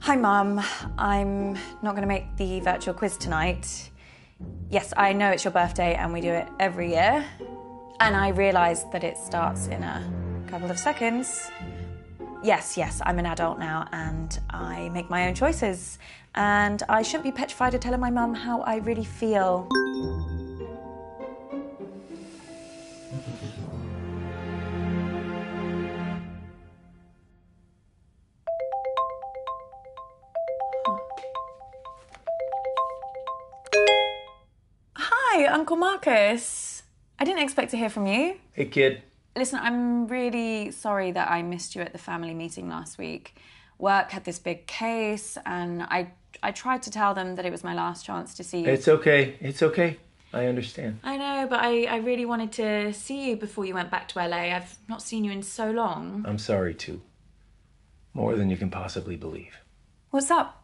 Hi, Mum. I'm not going to make the virtual quiz tonight. Yes, I know it's your birthday and we do it every year. And I realise that it starts in a couple of seconds. Yes, I'm an adult now and I make my own choices. And I shouldn't be petrified of telling my mum how I really feel. Hi, Uncle Marcus. I didn't expect to hear from you. Hey, kid. Listen, I'm really sorry that I missed you at the family meeting last week. Work had this big case, and I tried to tell them that it was my last chance to see you. It's okay. It's okay. I understand. I know, but I really wanted to see you before you went back to LA. I've not seen you in so long. I'm sorry, too. More than you can possibly believe. What's up?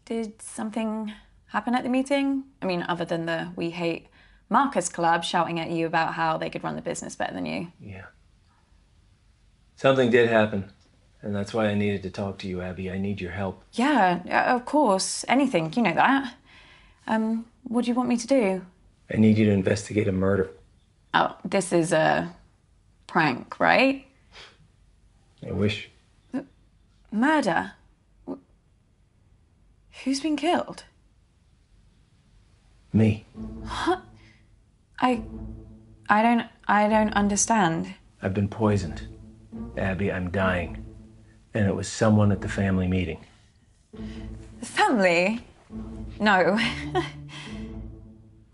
Did something happen at the meeting? I mean, other than the We Hate Marcus collab shouting at you about how they could run the business better than you. Yeah. Something did happen, and that's why I needed to talk to you, Abby. I need your help. Yeah, of course. Anything, you know that. What do you want me to do? I need you to investigate a murder. Oh, this is a prank, right? I wish. Murder? Who's been killed? Me. What? I don't understand. I've been poisoned. Abby, I'm dying. And it was someone at the family meeting. The family? No.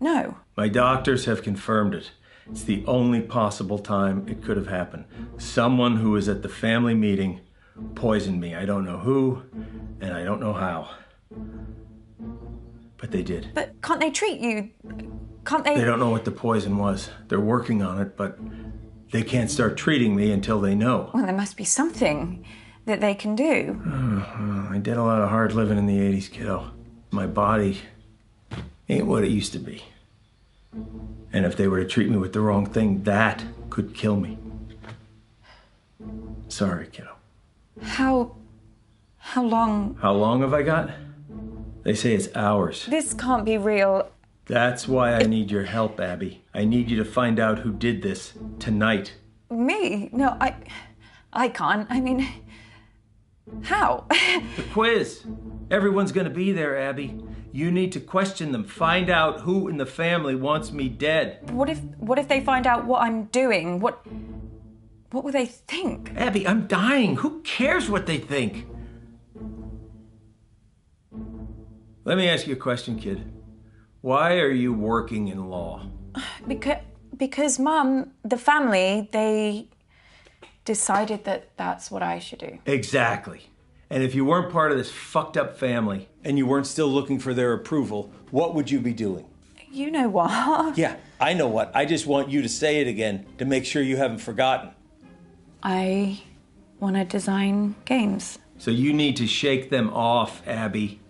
No. My doctors have confirmed it. It's the only possible time it could have happened. Someone who was at the family meeting poisoned me. I don't know who, and I don't know how. But they did. But can't they treat you? Can't they? They don't know what the poison was. They're working on it, but they can't start treating me until they know. Well, there must be something that they can do. I did a lot of hard living in the 80s, kiddo. My body ain't what it used to be. And if they were to treat me with the wrong thing, that could kill me. Sorry, kiddo. How long? How long have I got? They say it's hours. This can't be real. That's why I need your help, Abby. I need you to find out who did this tonight. Me? No, I can't. I mean, how? The quiz. Everyone's gonna be there, Abby. You need to question them. Find out who in the family wants me dead. What if they find out what I'm doing? What will they think? Abby, I'm dying. Who cares what they think? Let me ask you a question, kid. Why are you working in law? Because Mum, the family, they decided that that's what I should do. Exactly. And if you weren't part of this fucked up family and you weren't still looking for their approval, what would you be doing? You know what? Yeah, I know what. I just want you to say it again to make sure you haven't forgotten. I want to design games. So you need to shake them off, Abby.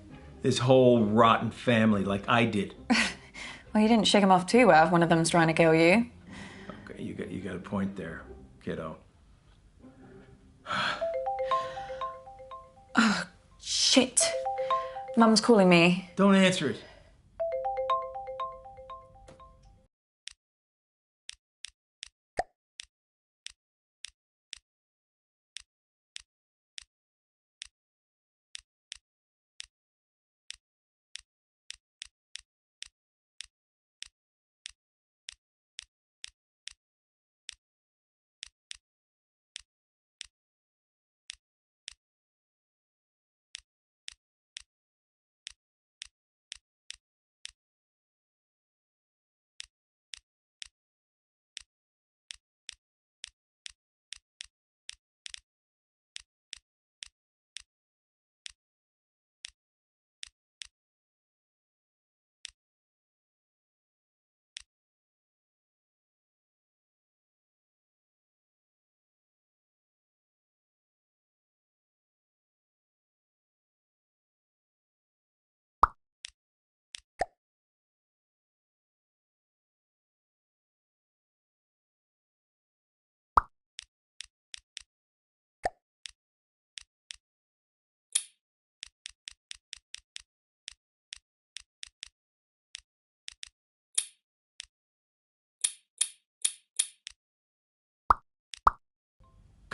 This whole rotten family like I did. Well, you didn't shake them off too well if one of them's trying to kill you. Okay, you got a point there, kiddo. Oh, shit. Mum's calling me. Don't answer it.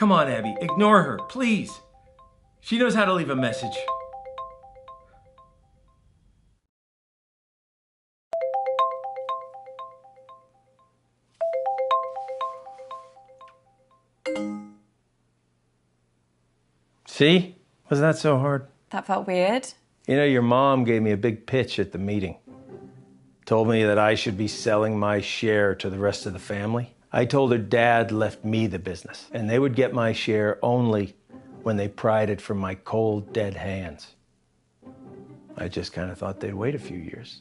Come on, Abby, ignore her, please. She knows how to leave a message. See? Wasn't that so hard? That felt weird. You know, your mom gave me a big pitch at the meeting. Told me that I should be selling my share to the rest of the family. I told her Dad left me the business, and they would get my share only when they pried it from my cold, dead hands. I just kind of thought they'd wait a few years.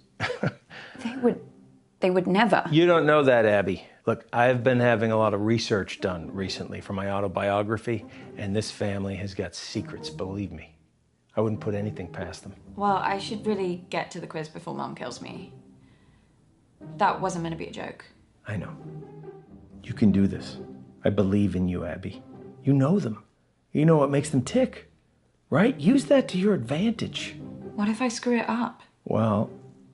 They would never. You don't know that, Abby. Look, I've been having a lot of research done recently for my autobiography, and this family has got secrets, believe me. I wouldn't put anything past them. Well, I should really get to the quiz before Mum kills me. That wasn't meant to be a joke. I know. You can do this. I believe in you, Abby. You know them. You know what makes them tick, right? Use that to your advantage. What if I screw it up? Well,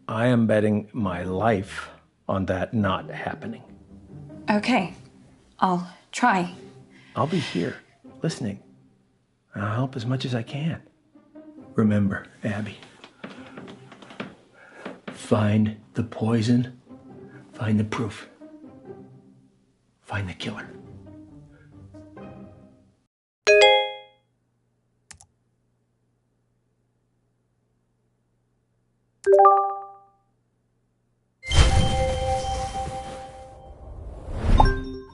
I am betting my life on that not happening. Okay, I'll try. I'll be here, listening. And I'll help as much as I can. Remember, Abby, find the poison, find the proof, find the killer.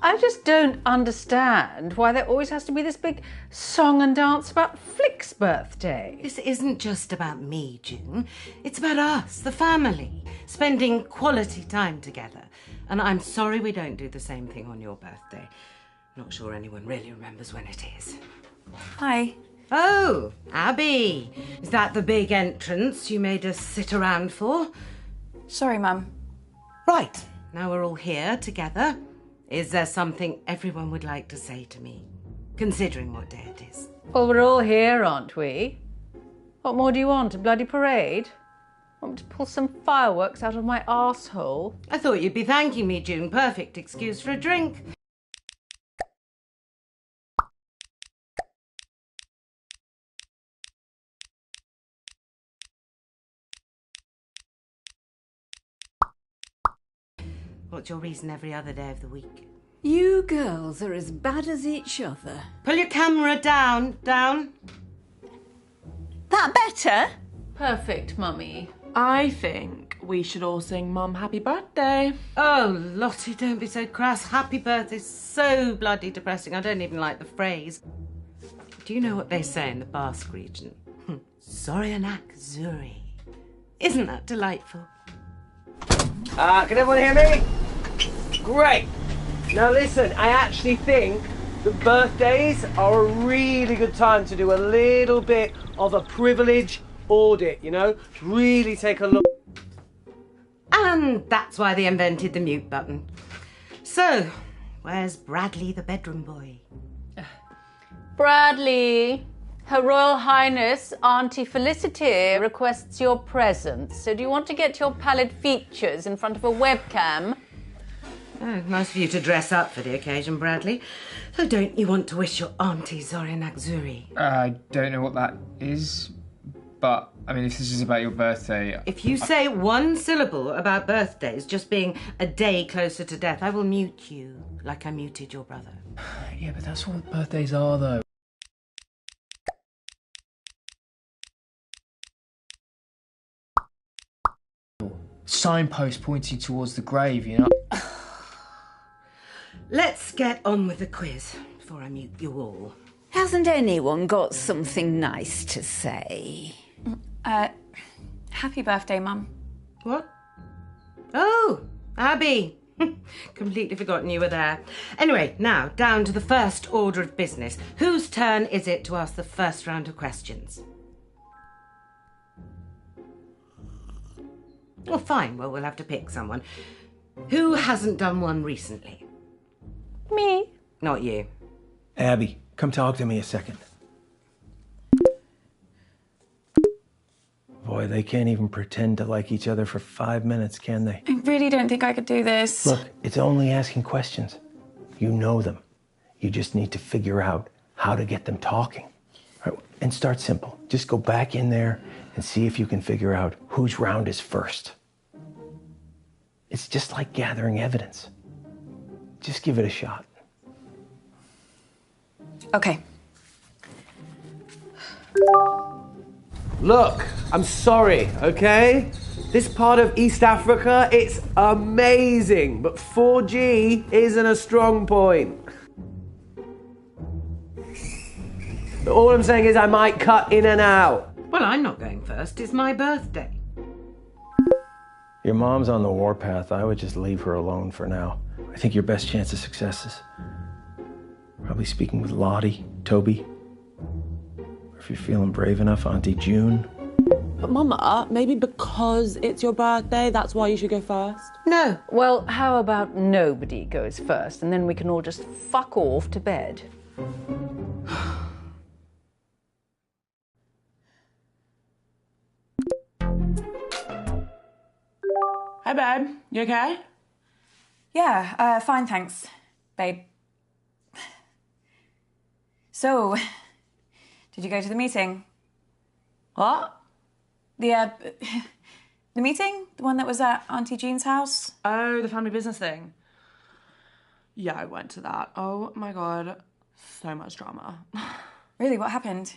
I just don't understand why there always has to be this big song and dance about Flick's birthday. This isn't just about me, June. It's about us, the family, spending quality time together. And I'm sorry we don't do the same thing on your birthday. Not sure anyone really remembers when it is. Hi. Oh, Abby. Is that the big entrance you made us sit around for? Sorry, Mum. Right, now we're all here together. Is there something everyone would like to say to me, considering what day it is? Well, we're all here, aren't we? What more do you want? A bloody parade? Want me to pull some fireworks out of my arsehole? I thought you'd be thanking me, June. Perfect excuse for a drink. What's your reason every other day of the week? You girls are as bad as each other. Pull your camera down. That better? Perfect, Mummy. I think we should all sing Mum happy birthday. Oh, Lottie, don't be so crass. Happy birthday's so bloody depressing. I don't even like the phrase. Do you know what they say in the Basque region? Zorianak Zuri. Isn't that delightful? Can everyone hear me? Great. Now listen, I actually think that birthdays are a really good time to do a little bit of a privilege audit, you know? Really take a look. And that's why they invented the mute button. So, where's Bradley the bedroom boy? Bradley, Her Royal Highness Auntie Felicity requests your presence. So do you want to get your pallid features in front of a webcam? Oh, nice of you to dress up for the occasion, Bradley. So don't you want to wish your auntie Zorianak Zuri? I don't know what that is, but, I mean, if this is about your birthday... If you say one syllable about birthdays just being a day closer to death, I will mute you like I muted your brother. Yeah, but that's what birthdays are, though. Signpost pointing towards the grave, you know? Let's get on with the quiz before I mute you all. Hasn't anyone got something nice to say? Happy birthday, Mum. What? Oh, Abby. Completely forgotten you were there. Anyway, now, down to the first order of business. Whose turn is it to ask the first round of questions? Well, fine. Well, we'll have to pick someone. Who hasn't done one recently? Me. Not you. Abby, come talk to me a second. Boy, they can't even pretend to like each other for 5 minutes, can they? I really don't think I could do this. Look, it's only asking questions. You know them. You just need to figure out how to get them talking. Right? And start simple. Just go back in there and see if you can figure out whose round is first. It's just like gathering evidence. Just give it a shot. Okay. Look, I'm sorry, okay? This part of East Africa, it's amazing, but 4G isn't a strong point. But all I'm saying is I might cut in and out. Well, I'm not going first. It's my birthday. Your mom's on the warpath. I would just leave her alone for now. I think your best chance of success is probably speaking with Lottie, Toby, or if you're feeling brave enough, Auntie June. But Mama, maybe because it's your birthday, that's why you should go first? No. Well, how about nobody goes first and then we can all just fuck off to bed? Hi, babe. You okay? Yeah, fine, thanks, babe. So, did you go to the meeting? What? The meeting? The one that was at Auntie Jean's house? Oh, the family business thing. Yeah, I went to that. Oh my god, so much drama. Really, what happened?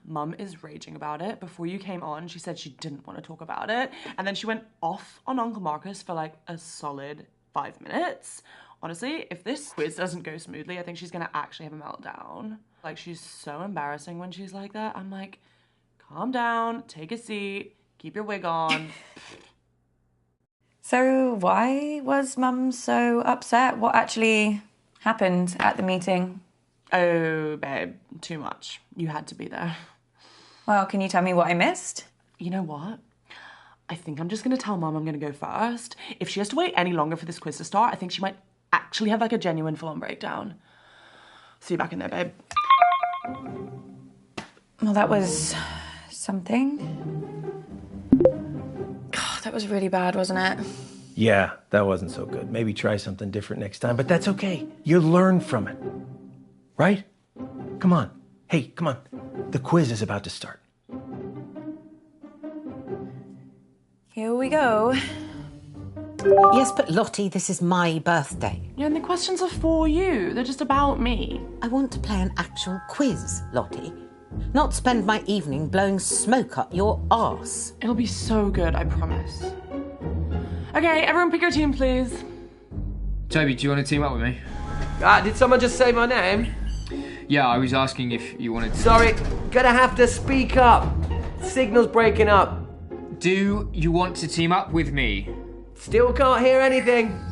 Mum is raging about it. Before you came on, she said she didn't want to talk about it. And then she went off on Uncle Marcus for like a solid 5 minutes. Honestly, if this quiz doesn't go smoothly, I think she's gonna actually have a meltdown. Like, she's so embarrassing when she's like that. I'm like, calm down, take a seat, keep your wig on. So why was Mum so upset? What actually happened at the meeting? Oh, babe, too much. You had to be there. Well, can you tell me what I missed? You know what? I think I'm just gonna tell Mum I'm gonna go first. If she has to wait any longer for this quiz to start, I think she might actually have like a genuine full-on breakdown. See you back in there, babe. Well, that was something. God, that was really bad, wasn't it? Yeah, that wasn't so good. Maybe try something different next time, but that's okay. You learn from it. Right? Come on. Hey, come on. The quiz is about to start. Here we go. Yes, but Lottie, this is my birthday. Yeah, and the questions are for you. They're just about me. I want to play an actual quiz, Lottie. Not spend my evening blowing smoke up your arse. It'll be so good, I promise. Okay, everyone pick your team, please. Toby, do you want to team up with me? Did someone just say my name? Yeah, I was asking if you wanted to... Sorry, gonna have to speak up. Signal's breaking up. Do you want to team up with me? Still can't hear anything.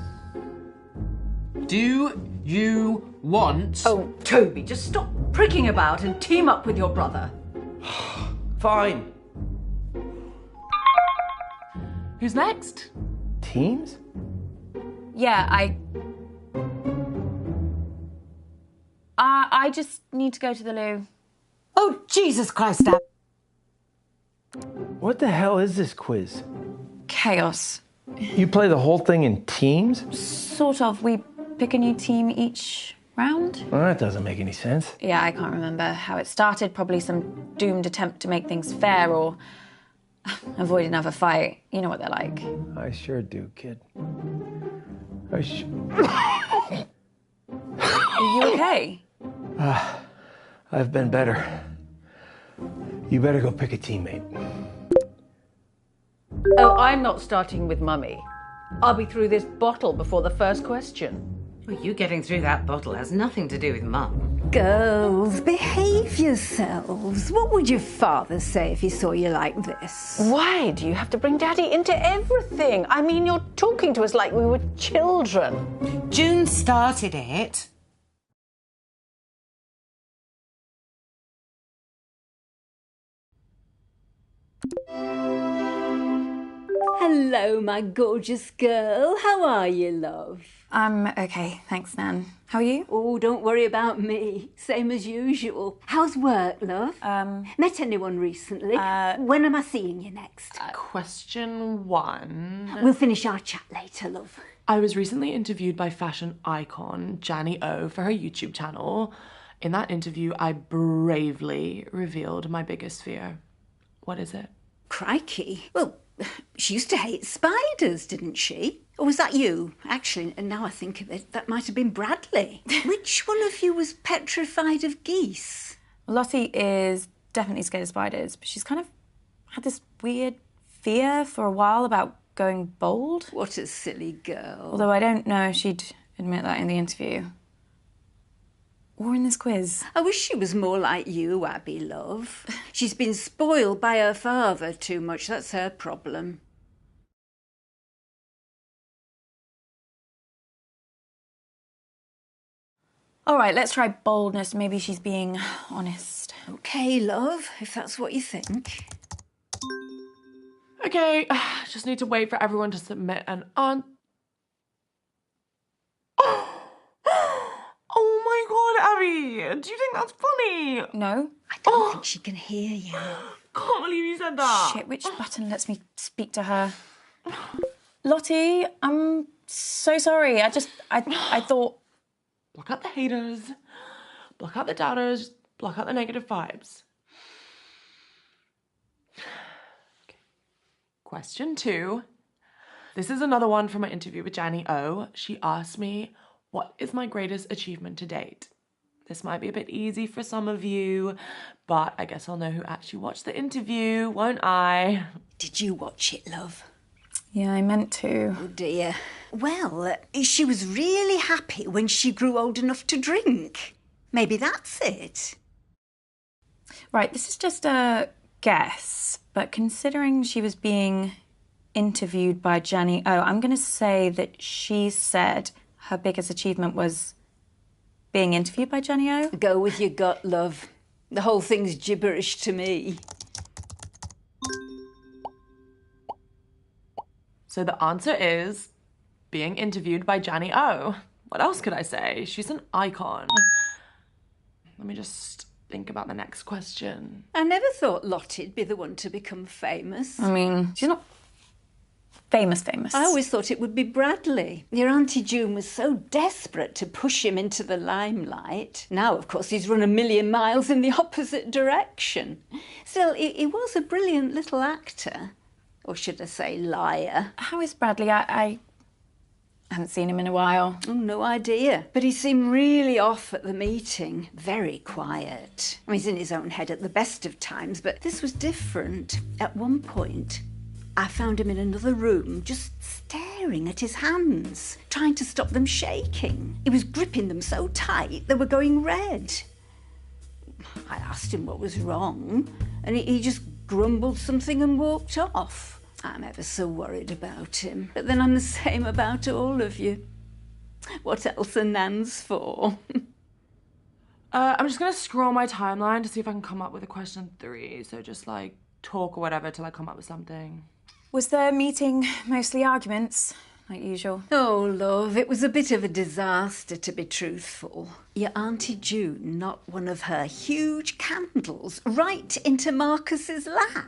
Do you want... Oh, Toby, just stop pricking about and team up with your brother. Fine. Who's next? Teams? Yeah, I just need to go to the loo. Oh, Jesus Christ, Dad. What the hell is this quiz? Chaos. You play the whole thing in teams? Sort of. We pick a new team each round. Well, that doesn't make any sense. Yeah, I can't remember how it started. Probably some doomed attempt to make things fair or avoid another fight. You know what they're like. I sure do, kid. Are you okay? I've been better. You better go pick a teammate. Oh, I'm not starting with Mummy. I'll be through this bottle before the first question. Well, you getting through that bottle has nothing to do with Mum. Girls, behave yourselves. What would your father say if he saw you like this? Why do you have to bring Daddy into everything? I mean, you're talking to us like we were children. June started it. Hello, my gorgeous girl. How are you, love? I'm okay, thanks, Nan. How are you? Oh, don't worry about me. Same as usual. How's work, love? Met anyone recently? When am I seeing you next? Question 1. We'll finish our chat later, love. I was recently interviewed by fashion icon Janny O for her YouTube channel. In that interview, I bravely revealed my biggest fear. What is it? Crikey. Well, she used to hate spiders, didn't she? Or was that you? Actually, and now I think of it, that might have been Bradley. Which one of you was petrified of geese? Lottie is definitely scared of spiders, but she's kind of had this weird fear for a while about going bald. What a silly girl. Although I don't know if she'd admit that in the interview. Or in this quiz. I wish she was more like you, Abby, love. She's been spoiled by her father too much. That's her problem. All right, let's try boldness. Maybe she's being honest. OK, love, if that's what you think. Okay, just need to wait for everyone to submit an Oh my god, Abby! Do you think that's funny? No. I don't think she can hear you. Can't believe you said that. Shit, which button lets me speak to her? Lottie, I'm so sorry. I thought... Block out the haters, block out the doubters, block out the negative vibes. Okay. Question 2. This is another one from my interview with Janny O. She asked me, what is my greatest achievement to date? This might be a bit easy for some of you, but I guess I'll know who actually watched the interview, won't I? Did you watch it, love? Yeah, I meant to. Oh, dear. Well, she was really happy when she grew old enough to drink. Maybe that's it. Right, this is just a guess, but considering she was being interviewed by Janny O, I'm going to say that she said her biggest achievement was being interviewed by Janny O. Go with your gut, love. The whole thing's gibberish to me. So the answer is being interviewed by Janny O. What else could I say? She's an icon. Let me just think about the next question. I never thought Lottie'd be the one to become famous. I mean, she's not famous. I always thought it would be Bradley. Your Auntie June was so desperate to push him into the limelight. Now, of course, he's run a million miles in the opposite direction. Still, he was a brilliant little actor. Or should I say liar? How is Bradley? I haven't seen him in a while. Oh, no idea. But he seemed really off at the meeting. Very quiet. I mean, he's in his own head at the best of times, but this was different. At one point, I found him in another room, just staring at his hands, trying to stop them shaking. He was gripping them so tight they were going red. I asked him what was wrong, and he just grumbled something and walked off. I'm ever so worried about him. But then I'm the same about all of you. What else are Nans for? I'm just going to scroll my timeline to see if I can come up with a question 3. So just like talk or whatever till I come up with something. Was the meeting mostly arguments, like usual? Oh, love, it was a bit of a disaster, to be truthful. Your Auntie June knocked one of her huge candles right into Marcus's lap.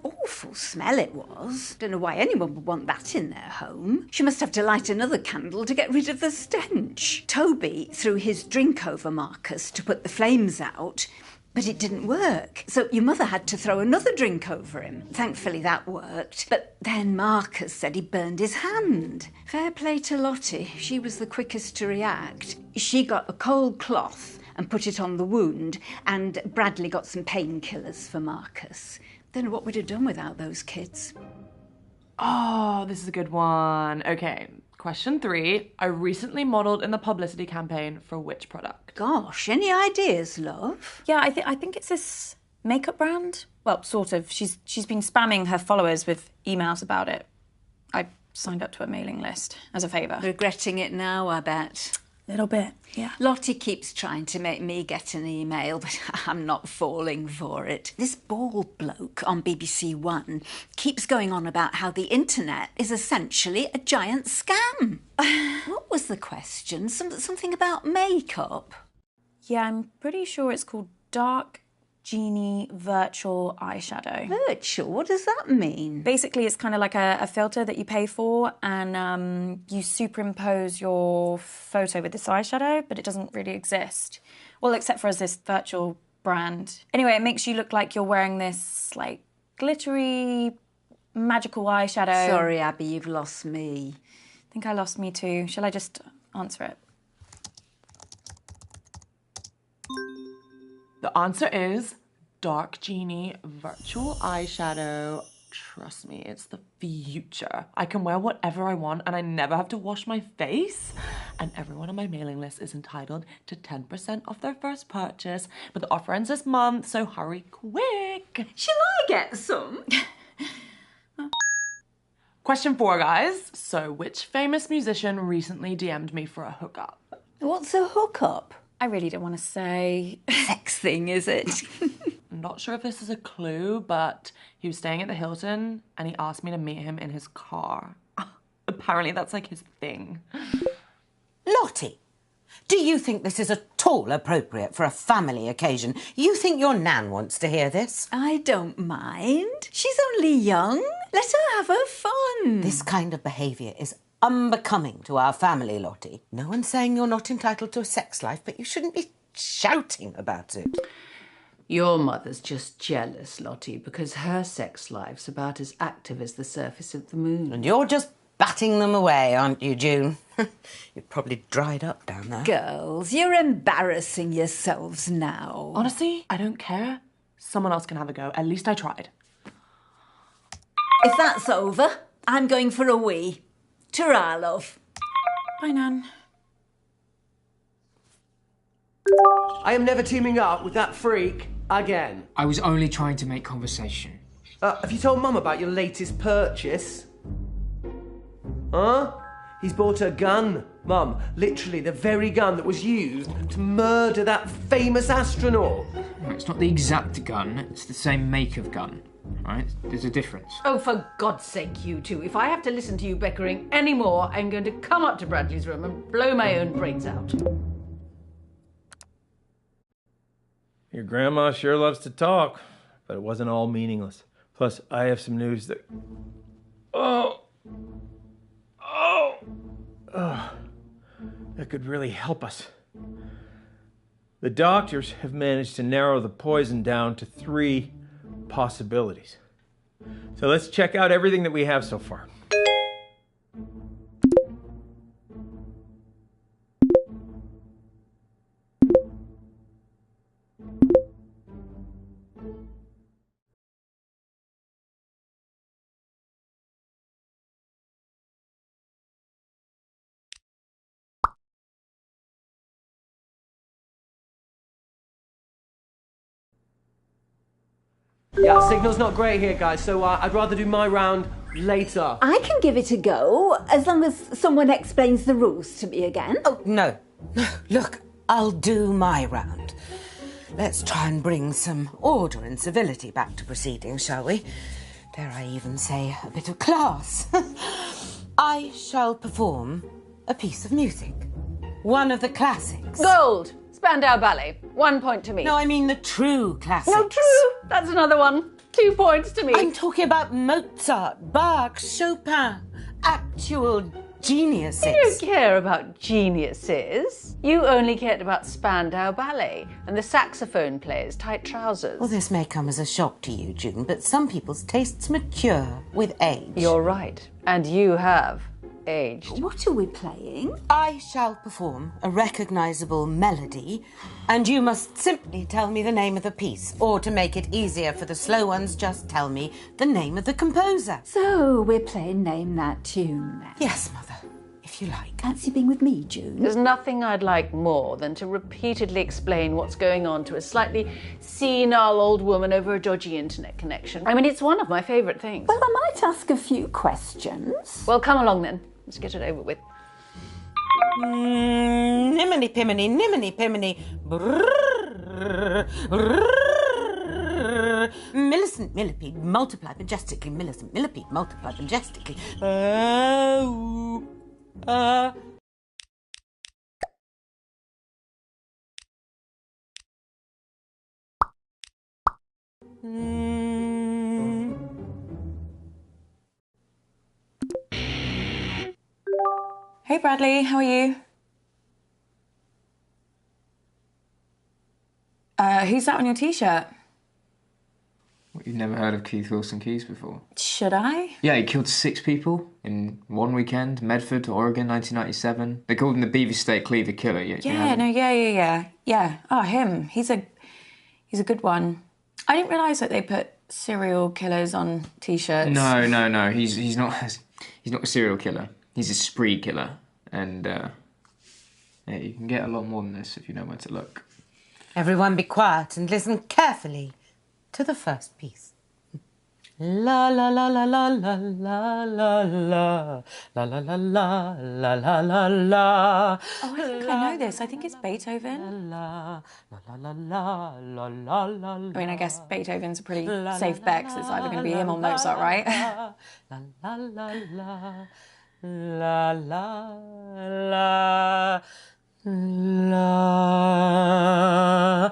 Awful smell it was. Don't know why anyone would want that in their home. She must have to light another candle to get rid of the stench. Toby threw his drink over Marcus to put the flames out, but it didn't work. So your mother had to throw another drink over him. Thankfully that worked. But then Marcus said he burned his hand. Fair play to Lottie. She was the quickest to react. She got a cold cloth and put it on the wound, and Bradley got some painkillers for Marcus. Don't know what we'd have done without those kids. Oh, this is a good one. Okay, question 3. I recently modelled in the publicity campaign for which product? Gosh, any ideas, love? Yeah, I think it's this makeup brand. Well, sort of. She's been spamming her followers with emails about it. I signed up to a mailing list as a favour. Regretting it now, I bet. Little bit, yeah. Lottie keeps trying to make me get an email, but I'm not falling for it. This bald bloke on BBC One keeps going on about how the internet is essentially a giant scam. What was the question? Something about makeup? Yeah, I'm pretty sure it's called dark Genie Virtual Eyeshadow. Virtual? What does that mean? Basically, it's kind of like a filter that you pay for, and you superimpose your photo with this eyeshadow, but it doesn't really exist. Well, except for as this virtual brand. Anyway, it makes you look like you're wearing this, like, glittery, magical eyeshadow. Sorry, Abby, you've lost me. I think I lost me too. Shall I just answer it? The answer is Dark Genie Virtual Eyeshadow. Trust me, it's the future. I can wear whatever I want and I never have to wash my face. And everyone on my mailing list is entitled to 10% off their first purchase. But the offer ends this month, so hurry quick. Shall I get some? Question 4, guys. So, which famous musician recently DM'd me for a hookup? What's a hookup? I really don't want to say. Sex thing, is it? I'm not sure if this is a clue, but he was staying at the Hilton and he asked me to meet him in his car. Apparently that's like his thing. Lottie, do you think this is at all appropriate for a family occasion? You think your nan wants to hear this? I don't mind. She's only young. Let her have her fun. This kind of behaviour is unbecoming to our family, Lottie. No one's saying you're not entitled to a sex life, but you shouldn't be shouting about it. Your mother's just jealous, Lottie, because her sex life's about as active as the surface of the moon. And you're just batting them away, aren't you, June? You're probably dried up down there. Girls, you're embarrassing yourselves now. Honestly, I don't care. Someone else can have a go. At least I tried. If that's over, I'm going for a wee. Ta-ra, love. Bye, Nan. I am never teaming up with that freak again. I was only trying to make conversation. Have you told Mum about your latest purchase? Huh? He's bought a gun, Mum. Literally the very gun that was used to murder that famous astronaut. It's not the exact gun, it's the same make of gun, right? There's a difference. Oh, for God's sake, you two. If I have to listen to you bickering anymore, I'm going to come up to Bradley's room and blow my own brains out. Your grandma sure loves to talk, but it wasn't all meaningless. Plus, I have some news that... that could really help us. The doctors have managed to narrow the poison down to 3 possibilities. So let's check out everything that we have so far. Yeah, signal's not great here, guys, so I'd rather do my round later. I can give it a go, as long as someone explains the rules to me again. Oh, no. Look, I'll do my round. Let's try and bring some order and civility back to proceedings, shall we? Dare I even say a bit of class? I shall perform a piece of music. One of the classics. Gold! Spandau Ballet. 1 point to me. No, I mean the true classics. No, true. That's another one. 2 points to me. I'm talking about Mozart, Bach, Chopin. Actual geniuses. You don't care about geniuses. You only cared about Spandau Ballet and the saxophone player's tight trousers. Well, this may come as a shock to you, June, but some people's tastes mature with age. You're right. And you have aged. What are we playing? I shall perform a recognisable melody, and you must simply tell me the name of the piece, or to make it easier for the slow ones, just tell me the name of the composer. So we're playing Name That Tune then? Yes, Mother, if you like. Fancy being with me, June? There's nothing I'd like more than to repeatedly explain what's going on to a slightly senile old woman over a dodgy internet connection. I mean, it's one of my favourite things. Well, I might ask a few questions. Well, come along then. Let's get it over with. Niminy piminy, niminy piminy. Brrr, brrr. Millicent millipede, multiply majestically. Millicent millipede, multiply majestically. Hey Bradley, how are you? Who's that on your t-shirt? What, you've never heard of Keith Wilson Keys before? Should I? Yeah, he killed 6 people in one weekend, Medford, Oregon, 1997. They called him the Beaver Cleaver Killer. Yeah. Oh, him. He's a good one. I didn't realise that they put serial killers on t-shirts. No. He's not a serial killer. He's a spree killer. And, yeah, you can get a lot more than this if you know where to look. Everyone be quiet and listen carefully to the first piece. La la la la la la la la la la la la la la la la la. Oh, I think I know this. I think it's Beethoven. La la la la la la la. I mean, I guess Beethoven's a pretty safe bet because it's either going to be him or Mozart, right? La la la la la la la la.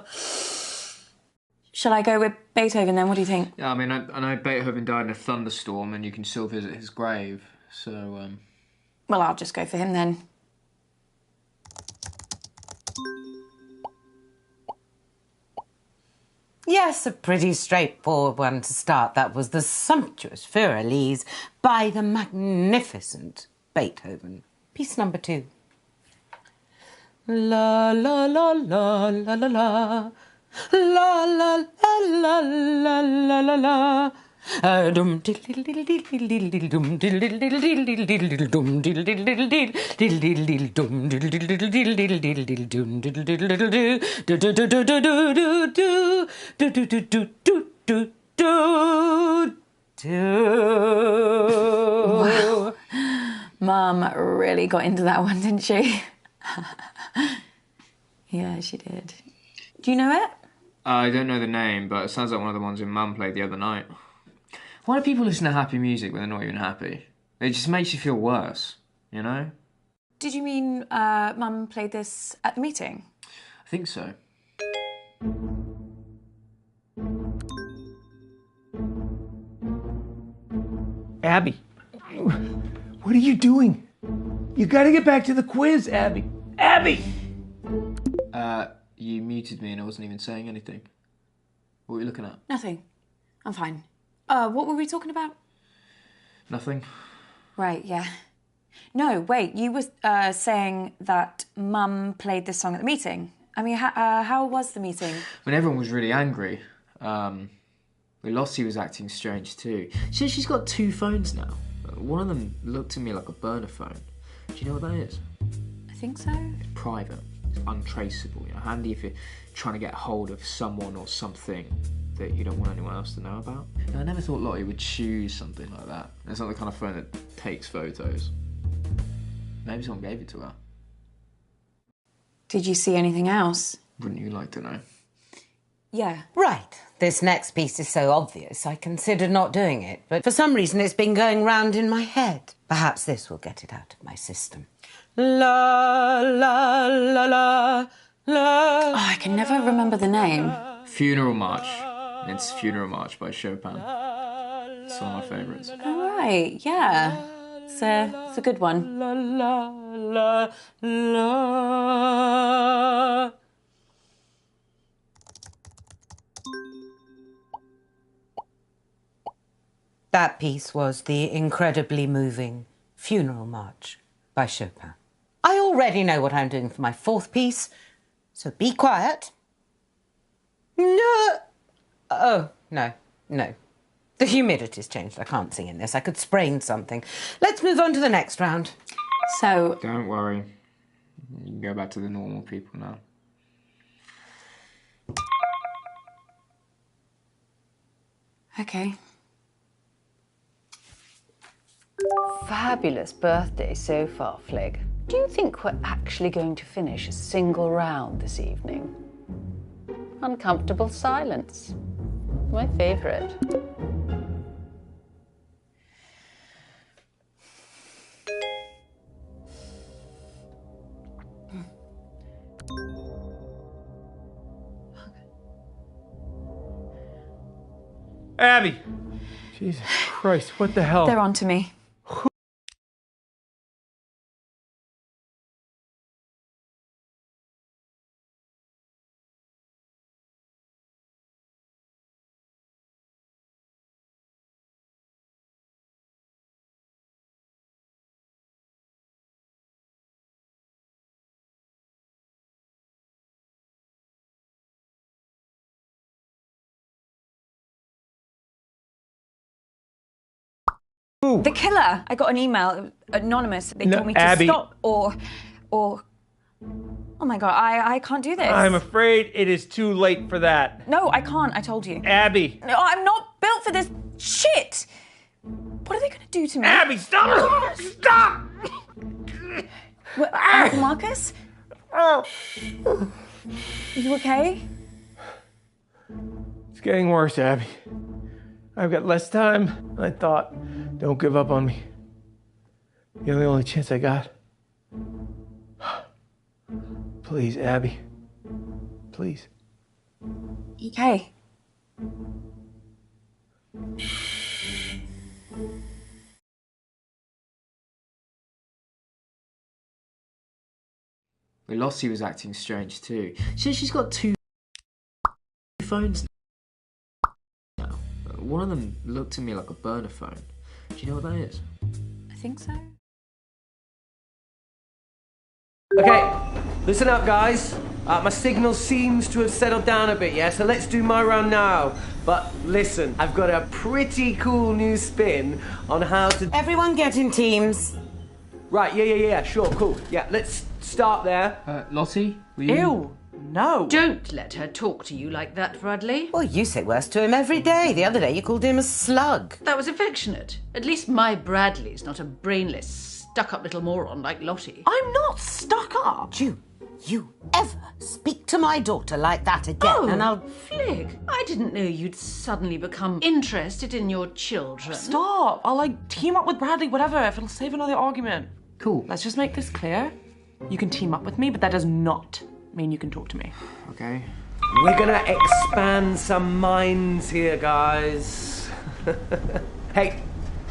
Shall I go with Beethoven then? What do you think? Yeah, I mean, I know Beethoven died in a thunderstorm and you can still visit his grave, so, Well, I'll just go for him then. Yes, a pretty straightforward one to start. That was the sumptuous Für Elise by the magnificent Beethoven. Piece number 2. La la la la la la la. La la la la la la la la. Dum diddle diddle diddle diddle dum diddle diddle diddle diddle dum diddle diddle diddle diddle diddle diddle dum diddle diddle diddle diddle diddle diddle dum diddle diddle diddle do do do do do do do do do do do do do do. Wow. Mum really got into that one, didn't she? Yeah, she did. Do you know it? I don't know the name, but it sounds like one of the ones your mum played the other night. Why do people listen to happy music when they're not even happy? It just makes you feel worse, you know? Did you mean Mum played this at the meeting? I think so. Abby, what are you doing? You gotta get back to the quiz, Abby. Abby! You muted me and I wasn't even saying anything. What were you looking at? Nothing. I'm fine. What were we talking about? Nothing. Right, yeah. No, wait, you were saying that Mum played this song at the meeting. I mean, how was the meeting? When everyone was really angry. Lossie was acting strange too. She's got 2 phones now. One of them looked to me like a burner phone. Do you know what that is? I think so. It's private. It's untraceable. You know, handy if you're trying to get hold of someone or something that you don't want anyone else to know about. And I never thought Lottie would choose something like that. It's not the kind of phone that takes photos. Maybe someone gave it to her. Did you see anything else? Wouldn't you like to know? Yeah. Right. This next piece is so obvious, I considered not doing it. But for some reason, it's been going round in my head. Perhaps this will get it out of my system. La, la, la, la, la. Oh, I can never remember the name. Funeral March. It's Funeral March by Chopin. It's one of my favourites. All right, yeah. It's a good one. La, la, la, la. That piece was the incredibly moving Funeral March by Chopin. I already know what I'm doing for my 4th piece, so be quiet. No. Oh, no. The humidity's changed. I can't sing in this. I could sprain something. Let's move on to the next round. So... Don't worry. You can go back to the normal people now. Okay. Fabulous birthday so far, Flig. Do you think we're actually going to finish a single round this evening? Uncomfortable silence. My favourite. Abby! Jesus Christ, what the hell? They're on to me. The killer. I got an email, anonymous. They told me to Abby. stop or... Oh my God, I can't do this. I'm afraid it is too late for that. No, I can't, I told you. Abby! No, I'm not built for this shit. What are they going to do to me? Abby, stop! Stop! What, Uncle Marcus? Are you okay? It's getting worse, Abby. I've got less time than I thought. Don't give up on me. You're the only chance I got. Please, Abby. Please. Okay. Lottie was acting strange too. She's got 2 phones now. One of them looked to me like a burner phone. Do you know what that is? I think so. Okay, listen up, guys. My signal seems to have settled down a bit, yeah? So let's do my round now. But listen, I've got a pretty cool new spin on how to... Everyone get in teams. Right, yeah, sure, cool. Yeah, let's start there. Lottie, were you... Ew, no. Don't let her talk to you like that, Bradley. Well, you say worse to him every day. The other day you called him a slug. That was affectionate. At least my Bradley's not a brainless, stuck-up little moron like Lottie. I'm not stuck up. June, you ever speak to my daughter like that again and I'll... Flig, I didn't know you'd suddenly become interested in your children. Stop. I'll team up with Bradley, whatever, if it'll save another argument. Cool. Let's just make this clear. You can team up with me, but that does not mean you can talk to me. Okay. We're gonna expand some minds here, guys. Hey,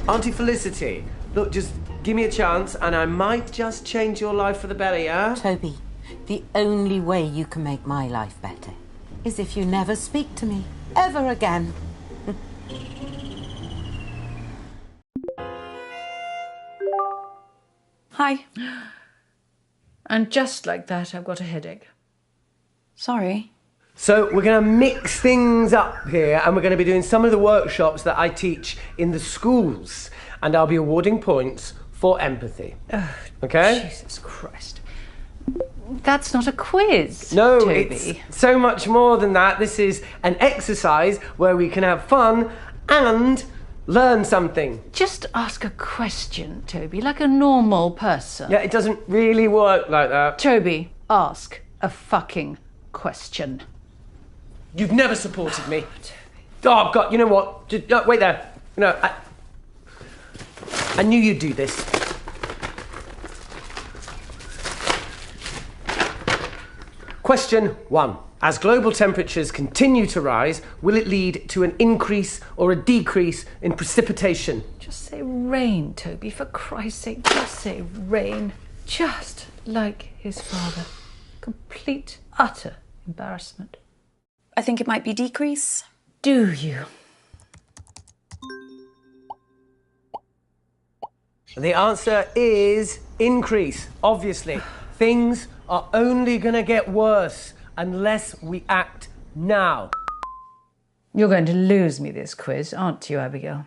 Auntie Felicity, look, just give me a chance and I might just change your life for the better, yeah? Toby, the only way you can make my life better is if you never speak to me ever again. Hi. And just like that, I've got a headache. Sorry. So we're going to mix things up here and we're going to be doing some of the workshops that I teach in the schools and I'll be awarding points for empathy. Okay? Jesus Christ. That's not a quiz, No, Toby. it's so much more than that. This is an exercise where we can have fun and learn something. Just ask a question, Toby, like a normal person. Yeah, it doesn't really work like that. Toby, ask a fucking question. You've never supported me. Oh, God, you know what? Just, wait there. I knew you'd do this. Question 1. As global temperatures continue to rise, will it lead to an increase or a decrease in precipitation? Just say rain, Toby, for Christ's sake. Just say rain. Just like his father. Complete, utter embarrassment. I think it might be decrease. Do you? The answer is increase, obviously. Things are only going to get worse unless we act now. You're going to lose me this quiz, aren't you, Abigail?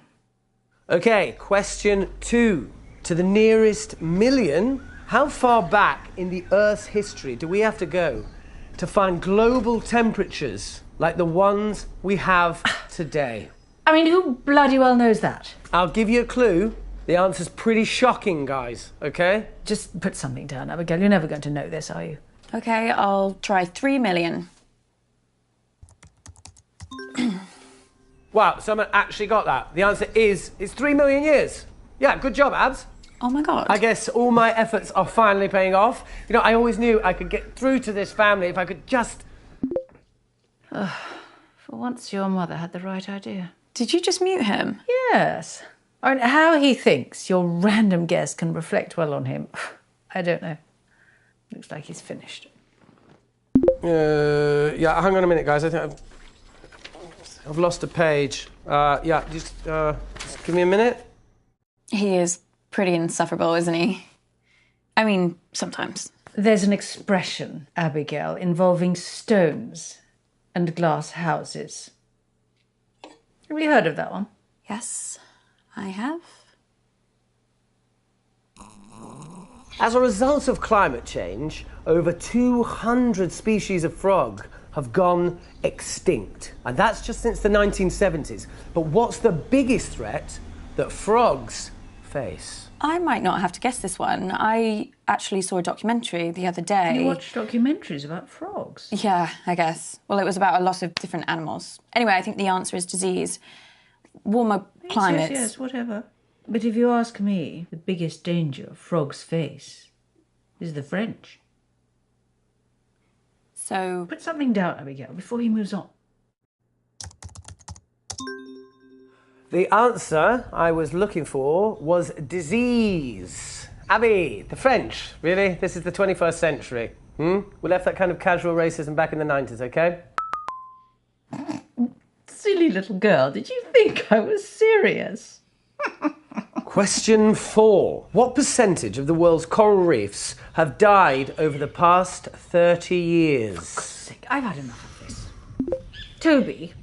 Okay, question 2. To the nearest million, how far back in the Earth's history do we have to go to find global temperatures like the ones we have today? I mean, who bloody well knows that? I'll give you a clue. The answer's pretty shocking, guys, okay? Just put something down, Abigail. You're never going to know this, are you? Okay, I'll try 3 million. Wow, someone actually got that. The answer is, it's 3 million years. Yeah, good job, Abs. Oh my God. I guess all my efforts are finally paying off. You know, I always knew I could get through to this family if I could just... For once, your mother had the right idea. Did you just mute him? Yes. I mean, how he thinks your random guest can reflect well on him, I don't know. Looks like he's finished. Yeah, hang on a minute, guys. I think I've lost a page. Yeah, just give me a minute. He is pretty insufferable, isn't he? I mean, sometimes. There's an expression, Abigail, involving stones and glass houses. Have you heard of that one? Yes, I have. As a result of climate change, over 200 species of frog have gone extinct. And that's just since the 1970s. But what's the biggest threat that frogs face? I might not have to guess this one. I actually saw a documentary the other day. You watch documentaries about frogs? Yeah, I guess. Well, it was about a lot of different animals. Anyway, I think the answer is disease. Warmer climates. Yes, whatever. But if you ask me, the biggest danger frogs face is the French. So... Put something down, Abigail, before he moves on. The answer I was looking for was disease. Abby, the French, really? This is the 21st century. We left that kind of casual racism back in the 90s, okay? Silly little girl, did you think I was serious? Question 4. What percentage of the world's coral reefs have died over the past 30 years? For God's sake, I've had enough of this. Toby,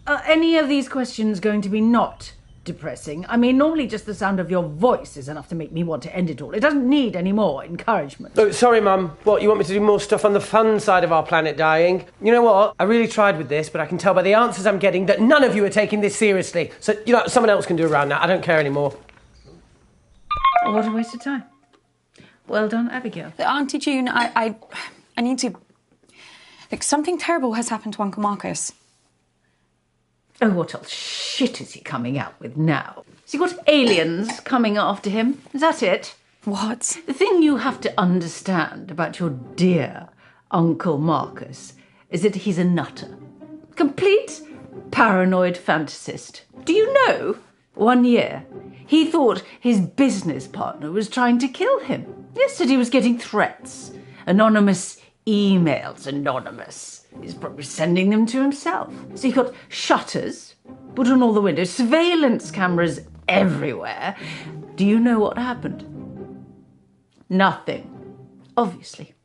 are any of these questions going to be not depressing? I mean, normally just the sound of your voice is enough to make me want to end it all. It doesn't need any more encouragement. Oh, sorry, Mum. What, you want me to do more stuff on the fun side of our planet dying? You know what? I really tried with this, but I can tell by the answers I'm getting that none of you are taking this seriously. So, someone else can do around that. I don't care anymore. What a waste of time. Well done, Abigail. Auntie June, I need to... Like, something terrible has happened to Uncle Marcus. Oh, what else shit is he coming out with now? Has he got aliens coming after him? Is that it? What? The thing you have to understand about your dear Uncle Marcus is that he's a nutter. Complete paranoid fantasist. Do you know, 1 year, he thought his business partner was trying to kill him. Yes, that he was getting threats. Anonymous emails, anonymous. He's probably sending them to himself. So he got shutters put on all the windows, surveillance cameras everywhere. Do you know what happened? Nothing. Obviously.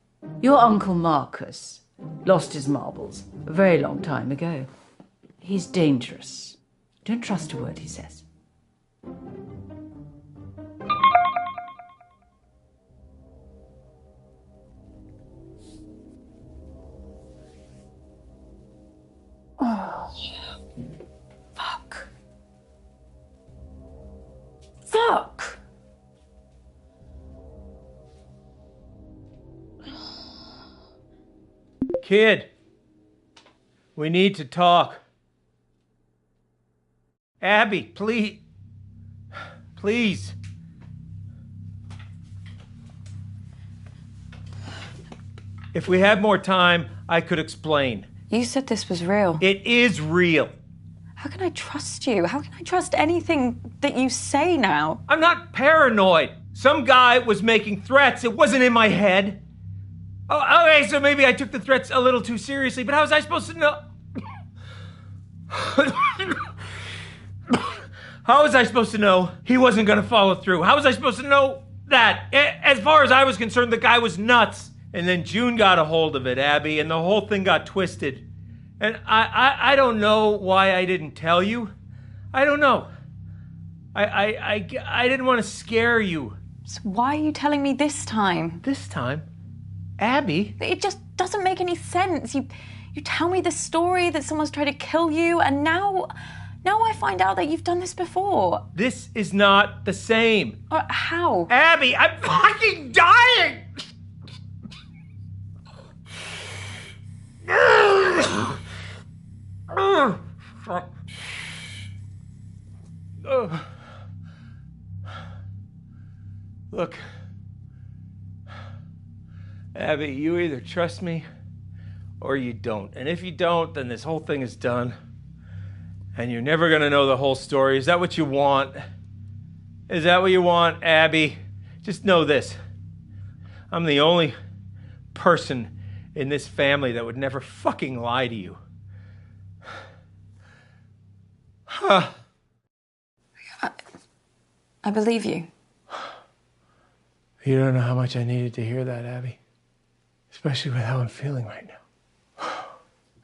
Your Uncle Marcus lost his marbles a very long time ago. He's dangerous. Don't trust a word he says. Fuck. Fuck! Kid, we need to talk. Abby, please. Please. If we had more time, I could explain. You said this was real. It is real. How can I trust you? How can I trust anything that you say now? I'm not paranoid. Some guy was making threats. It wasn't in my head. Oh, okay, so maybe I took the threats a little too seriously, but how was I supposed to know? How was I supposed to know he wasn't going to follow through? How was I supposed to know that? As far as I was concerned, the guy was nuts. And then June got a hold of it, Abby, and the whole thing got twisted. And I don't know why I didn't tell you. I don't know. I didn't want to scare you. So why are you telling me this time? This time? Abby? It just doesn't make any sense. You tell me the story that someone's tried to kill you, and now I find out that you've done this before. This is not the same. How? Abby, I'm fucking dying! Look, Abby, you either trust me or you don't. And if you don't, then this whole thing is done. And you're never gonna know the whole story. Is that what you want? Is that what you want, Abby? Just know this. I'm the only person in this family that would never fucking lie to you. Huh. I believe you. You don't know how much I needed to hear that, Abby. Especially with how I'm feeling right now.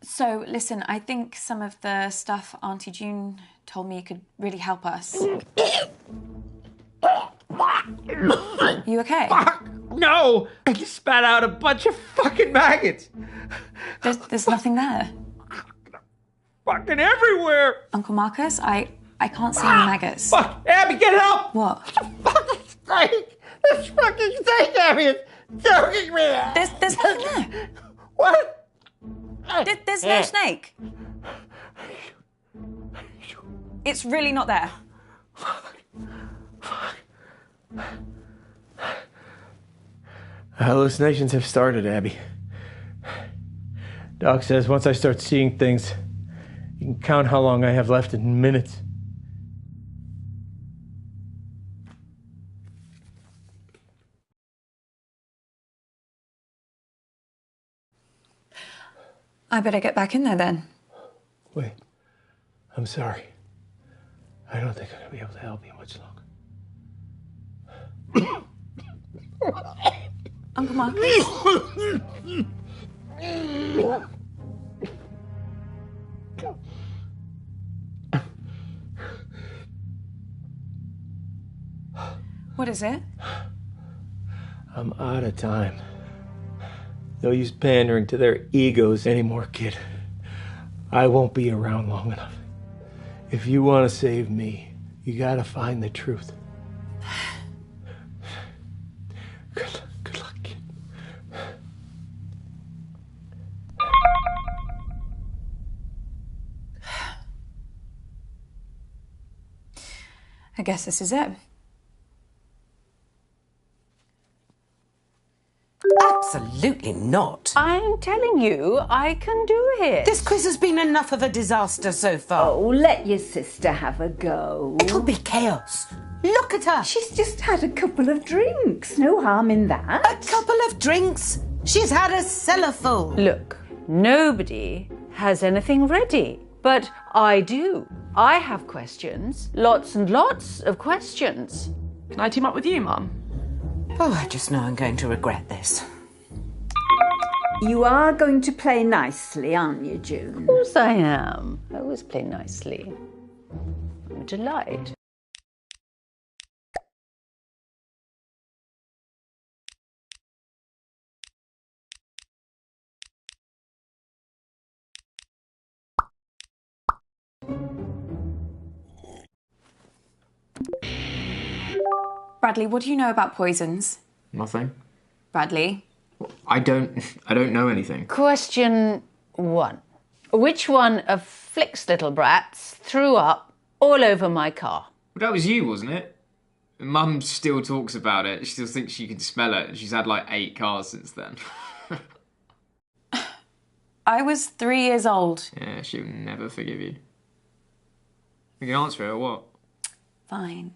So, listen, I think some of the stuff Auntie June told me could really help us. You okay? No! I just spat out a bunch of fucking maggots! There's nothing there. Fucking everywhere! Uncle Marcus, I can't see any maggots. Fuck! Abby, get help! What? Fucking snake! This fucking snake, Abby, is choking me! There's nothing there. What? There's no snake. It's really not there. Hallucinations have started, Abby. Doc says once I start seeing things, you can count how long I have left in minutes. I better get back in there then. Wait, I'm sorry. I don't think I'm gonna be able to help you much longer. Uncle Marcus. What is it? I'm out of time. No use pandering to their egos anymore, kid. I won't be around long enough. If you want to save me, you gotta find the truth. Good luck, kid. I guess this is it. Absolutely not. I'm telling you, I can do it. This quiz has been enough of a disaster so far. Oh, let your sister have a go. It'll be chaos. Look at her. She's just had a couple of drinks. No harm in that. A couple of drinks. She's had a cellar full. Look, nobody has anything ready, but I do. I have questions. Lots and lots of questions. Can I team up with you, Mum? Oh, I just know I'm going to regret this. You are going to play nicely, aren't you, June? Of course I am. I always play nicely. I'm a delight. Bradley, what do you know about poisons? Nothing. Bradley? I don't know anything. Question 1. Which one of Flick's little brats threw up all over my car? But that was you, wasn't it? Mum still talks about it. She still thinks she can smell it. She's had like 8 cars since then. I was 3 years old. Yeah, she'll never forgive you. You can answer it or what? Fine.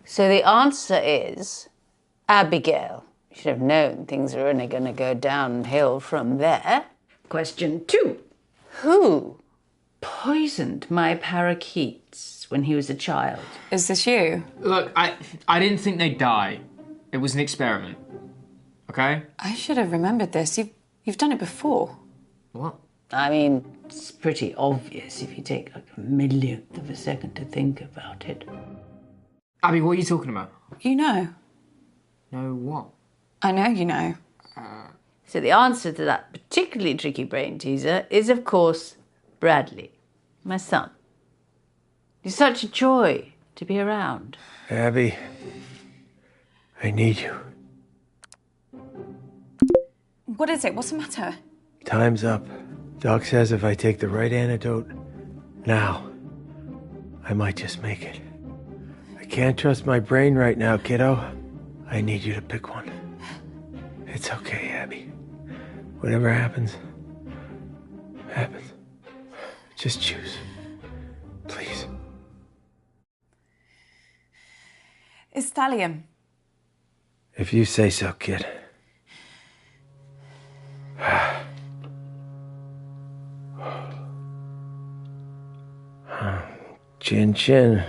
So the answer is Abigail. You should have known things are only going to go downhill from there. Question 2. Who poisoned my parakeets when he was a child? Is this you? Look, I didn't think they'd die. It was an experiment. Okay? I should have remembered this. You've done it before. What? I mean, it's pretty obvious if you take like a millionth of a second to think about it. Abby, what are you talking about? You know. No what? I know you know. So the answer to that particularly tricky brain teaser is, of course, Bradley, my son. He's such a joy to be around. Abby, I need you. What is it? What's the matter? Time's up. Doc says if I take the right antidote now, I might just make it. I can't trust my brain right now, kiddo. I need you to pick one. It's okay, Abby. Whatever happens, happens. Just choose. Please. It's thallium. If you say so, kid. Chin chin.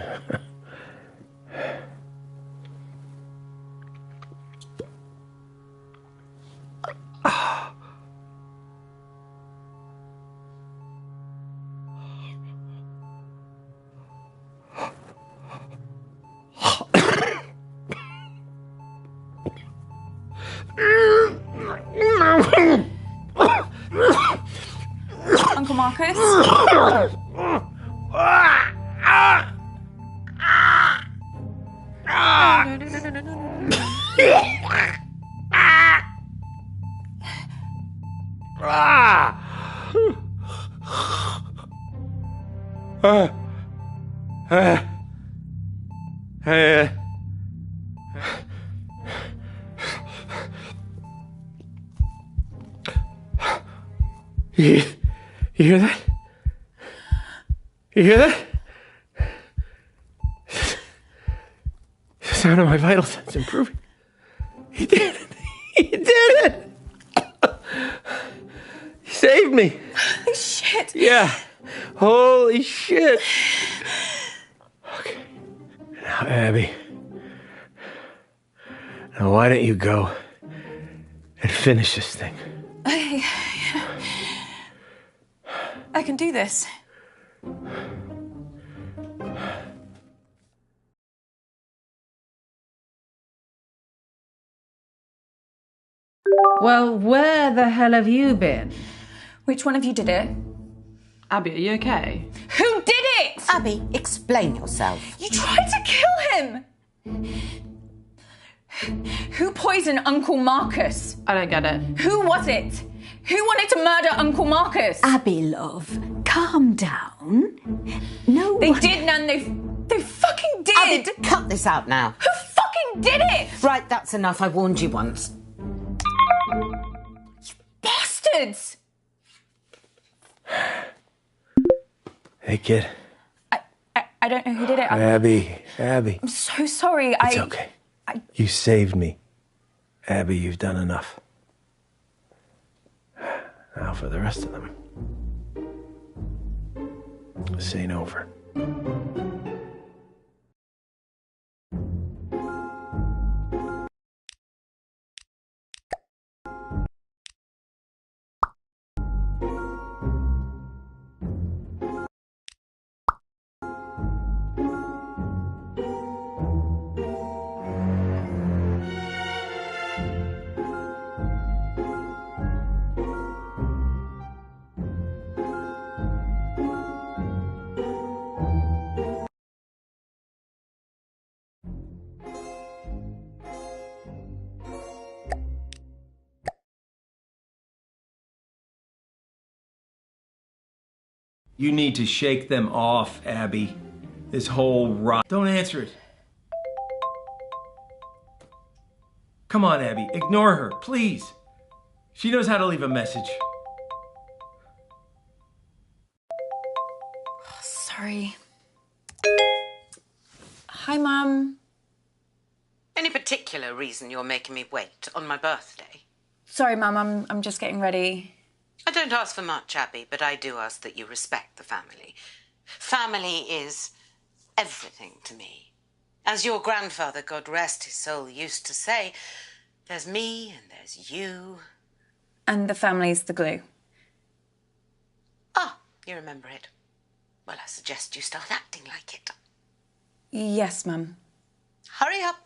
Uncle Marcus? You hear that? You hear that? The sound of my vital signs improving. He did it. He did it. He saved me. Holy shit. Yeah. Holy shit. Okay. Now, Abby. Now, why don't you go and finish this thing? I can do this. Well, where the hell have you been? Which one of you did it? Abby, are you okay? Who did it? Abby, explain yourself. You tried to kill him! Who poisoned Uncle Marcus? I don't get it. Who was it? Who wanted to murder Uncle Marcus? Abby, love, calm down. No They one... did, Nan. They fucking did! Abby, cut this out now. Who fucking did it? Right, that's enough. I warned you once. Bastards! Hey, kid. I don't know who did it. Abby. I'm so sorry. It's okay. You saved me. Abby, you've done enough. Now for the rest of them. This ain't over. You need to shake them off, Abby. This whole rot. Don't answer it. Come on, Abby. Ignore her, please. She knows how to leave a message. Sorry. Hi, Mum. Any particular reason you're making me wait on my birthday? Sorry, Mum. I'm just getting ready. I don't ask for much, Abby, but I do ask that you respect the family. Family is everything to me. As your grandfather, God rest his soul, used to say, there's me and there's you. And the family's the glue. Ah, you remember it. Well, I suggest you start acting like it. Yes, Mum. Hurry up.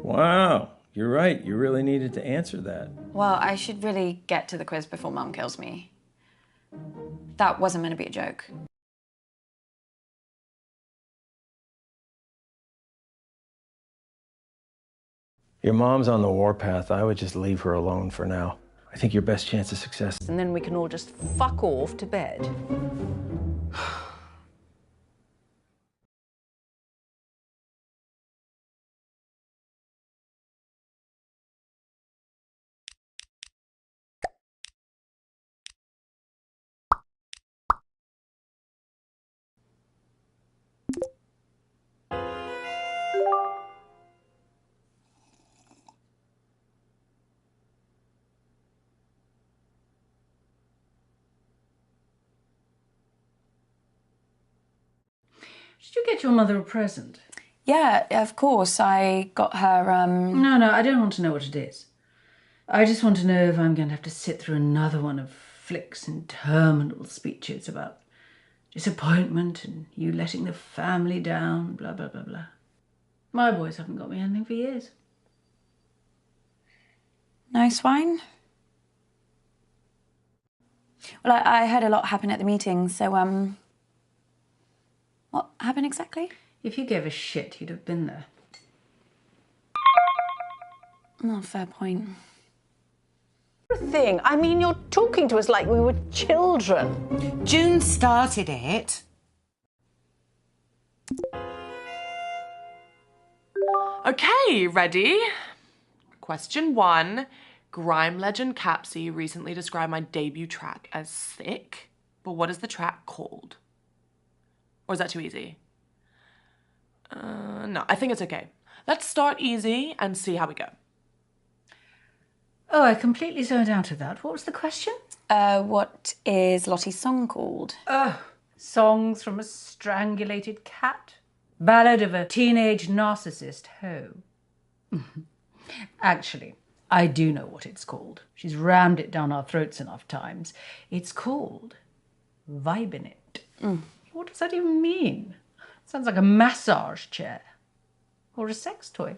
Wow. You're right. You really needed to answer that. Well, I should really get to the quiz before Mum kills me. That wasn't meant to be a joke. Your mom's on the warpath. I would just leave her alone for now. I think your best chance of success. And then we can all just fuck off to bed. Did you get your mother a present? Yeah, of course. I got her, No, I don't want to know what it is. I just want to know if I'm going to have to sit through another one of Flick's interminable speeches about disappointment and you letting the family down, blah, blah, blah, blah. My boys haven't got me anything for years. Nice wine? Well, I heard a lot happen at the meeting, so, what happened exactly? If you gave a shit, you'd have been there. Oh, fair point. Thing. I mean, you're talking to us like we were children. June started it. Okay, ready? Question 1. Grime legend Capsy recently described my debut track as thick, but what is the track called? Or is that too easy? No, I think it's okay. Let's start easy and see how we go. Oh, I completely zoned out of that. What was the question? What is Lottie's song called? Songs from a strangulated cat. Ballad of a teenage narcissist hoe. Actually, I do know what it's called. She's rammed it down our throats enough times. It's called Vibin' It. What does that even mean? Sounds like a massage chair. Or a sex toy.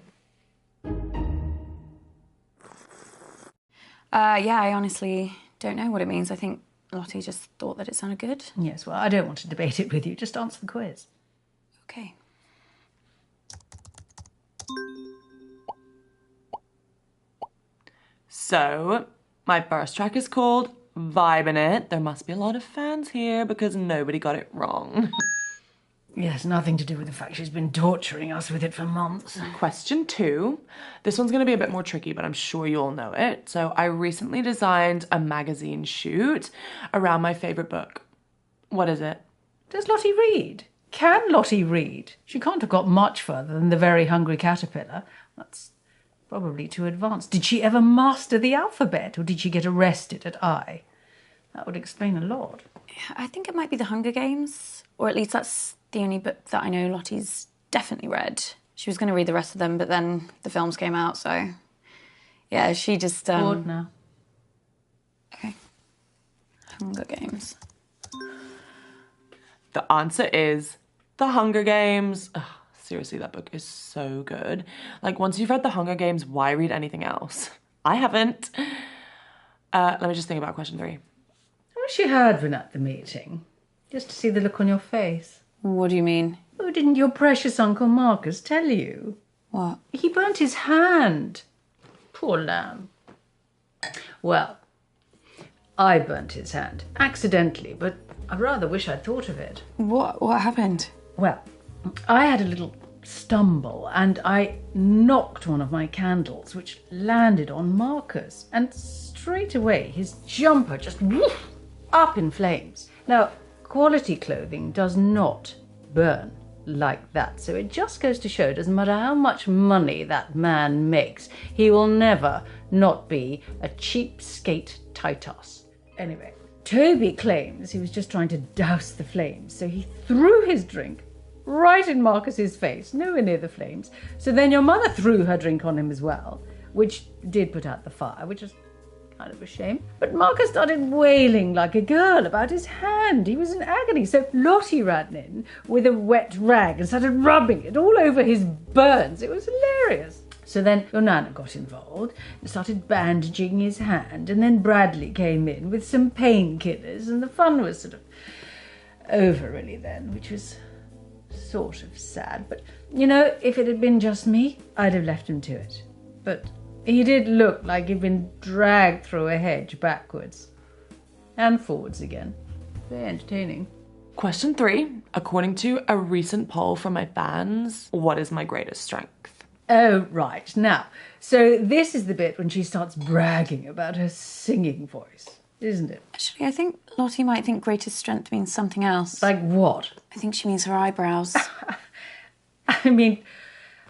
Yeah, I honestly don't know what it means. I think Lottie just thought that it sounded good. Yes, well, I don't want to debate it with you. Just answer the quiz. Okay. So, my first track is called Vibin' It. There must be a lot of fans here because nobody got it wrong. Yes, nothing to do with the fact she's been torturing us with it for months. Question 2. This one's going to be a bit more tricky, but I'm sure you all know it. So I recently designed a magazine shoot around my favourite book. What is it? Does Lottie read? Can Lottie read? She can't have got much further than The Very Hungry Caterpillar. That's probably too advanced. Did she ever master the alphabet, or did she get arrested at I? That would explain a lot. I think it might be The Hunger Games, or at least that's the only book that I know Lottie's definitely read. She was going to read the rest of them, but then the films came out, so... Yeah, she just... Bored now. Okay. Hunger Games. The answer is The Hunger Games. Ugh, seriously, that book is so good. Like, once you've read The Hunger Games, why read anything else? I haven't. Let me just think about question 3. I wish you had been at the meeting, just to see the look on your face. What do you mean? Oh, didn't your precious Uncle Marcus tell you? What? He burnt his hand. Poor lamb. Well, I burnt his hand. Accidentally, but I rather wish I'd thought of it. What happened? Well, I had a little stumble and I knocked one of my candles, which landed on Marcus. And straight away, his jumper just woof, up in flames. Now, quality clothing does not burn like that. So it just goes to show, doesn't matter how much money that man makes, he will never not be a cheapskate Titus. Anyway, Toby claims he was just trying to douse the flames, so he threw his drink right in Marcus's face, nowhere near the flames. So then your mother threw her drink on him as well, which did put out the fire, which is kind of a shame. But Marcus started wailing like a girl about his hand. He was in agony. So Lottie ran in with a wet rag and started rubbing it all over his burns. It was hilarious. So then your Nana got involved and started bandaging his hand, and then Bradley came in with some painkillers, and the fun was sort of over really then, which was sort of sad. But, you know, if it had been just me, I'd have left him to it. But he did look like he'd been dragged through a hedge backwards and forwards again. Very entertaining. Question 3. According to a recent poll from my fans, what is my greatest strength? Oh, right. Now, so this is the bit when she starts bragging about her singing voice, isn't it? Actually, I think Lottie might think greatest strength means something else. Like what? I think she means her eyebrows. I mean,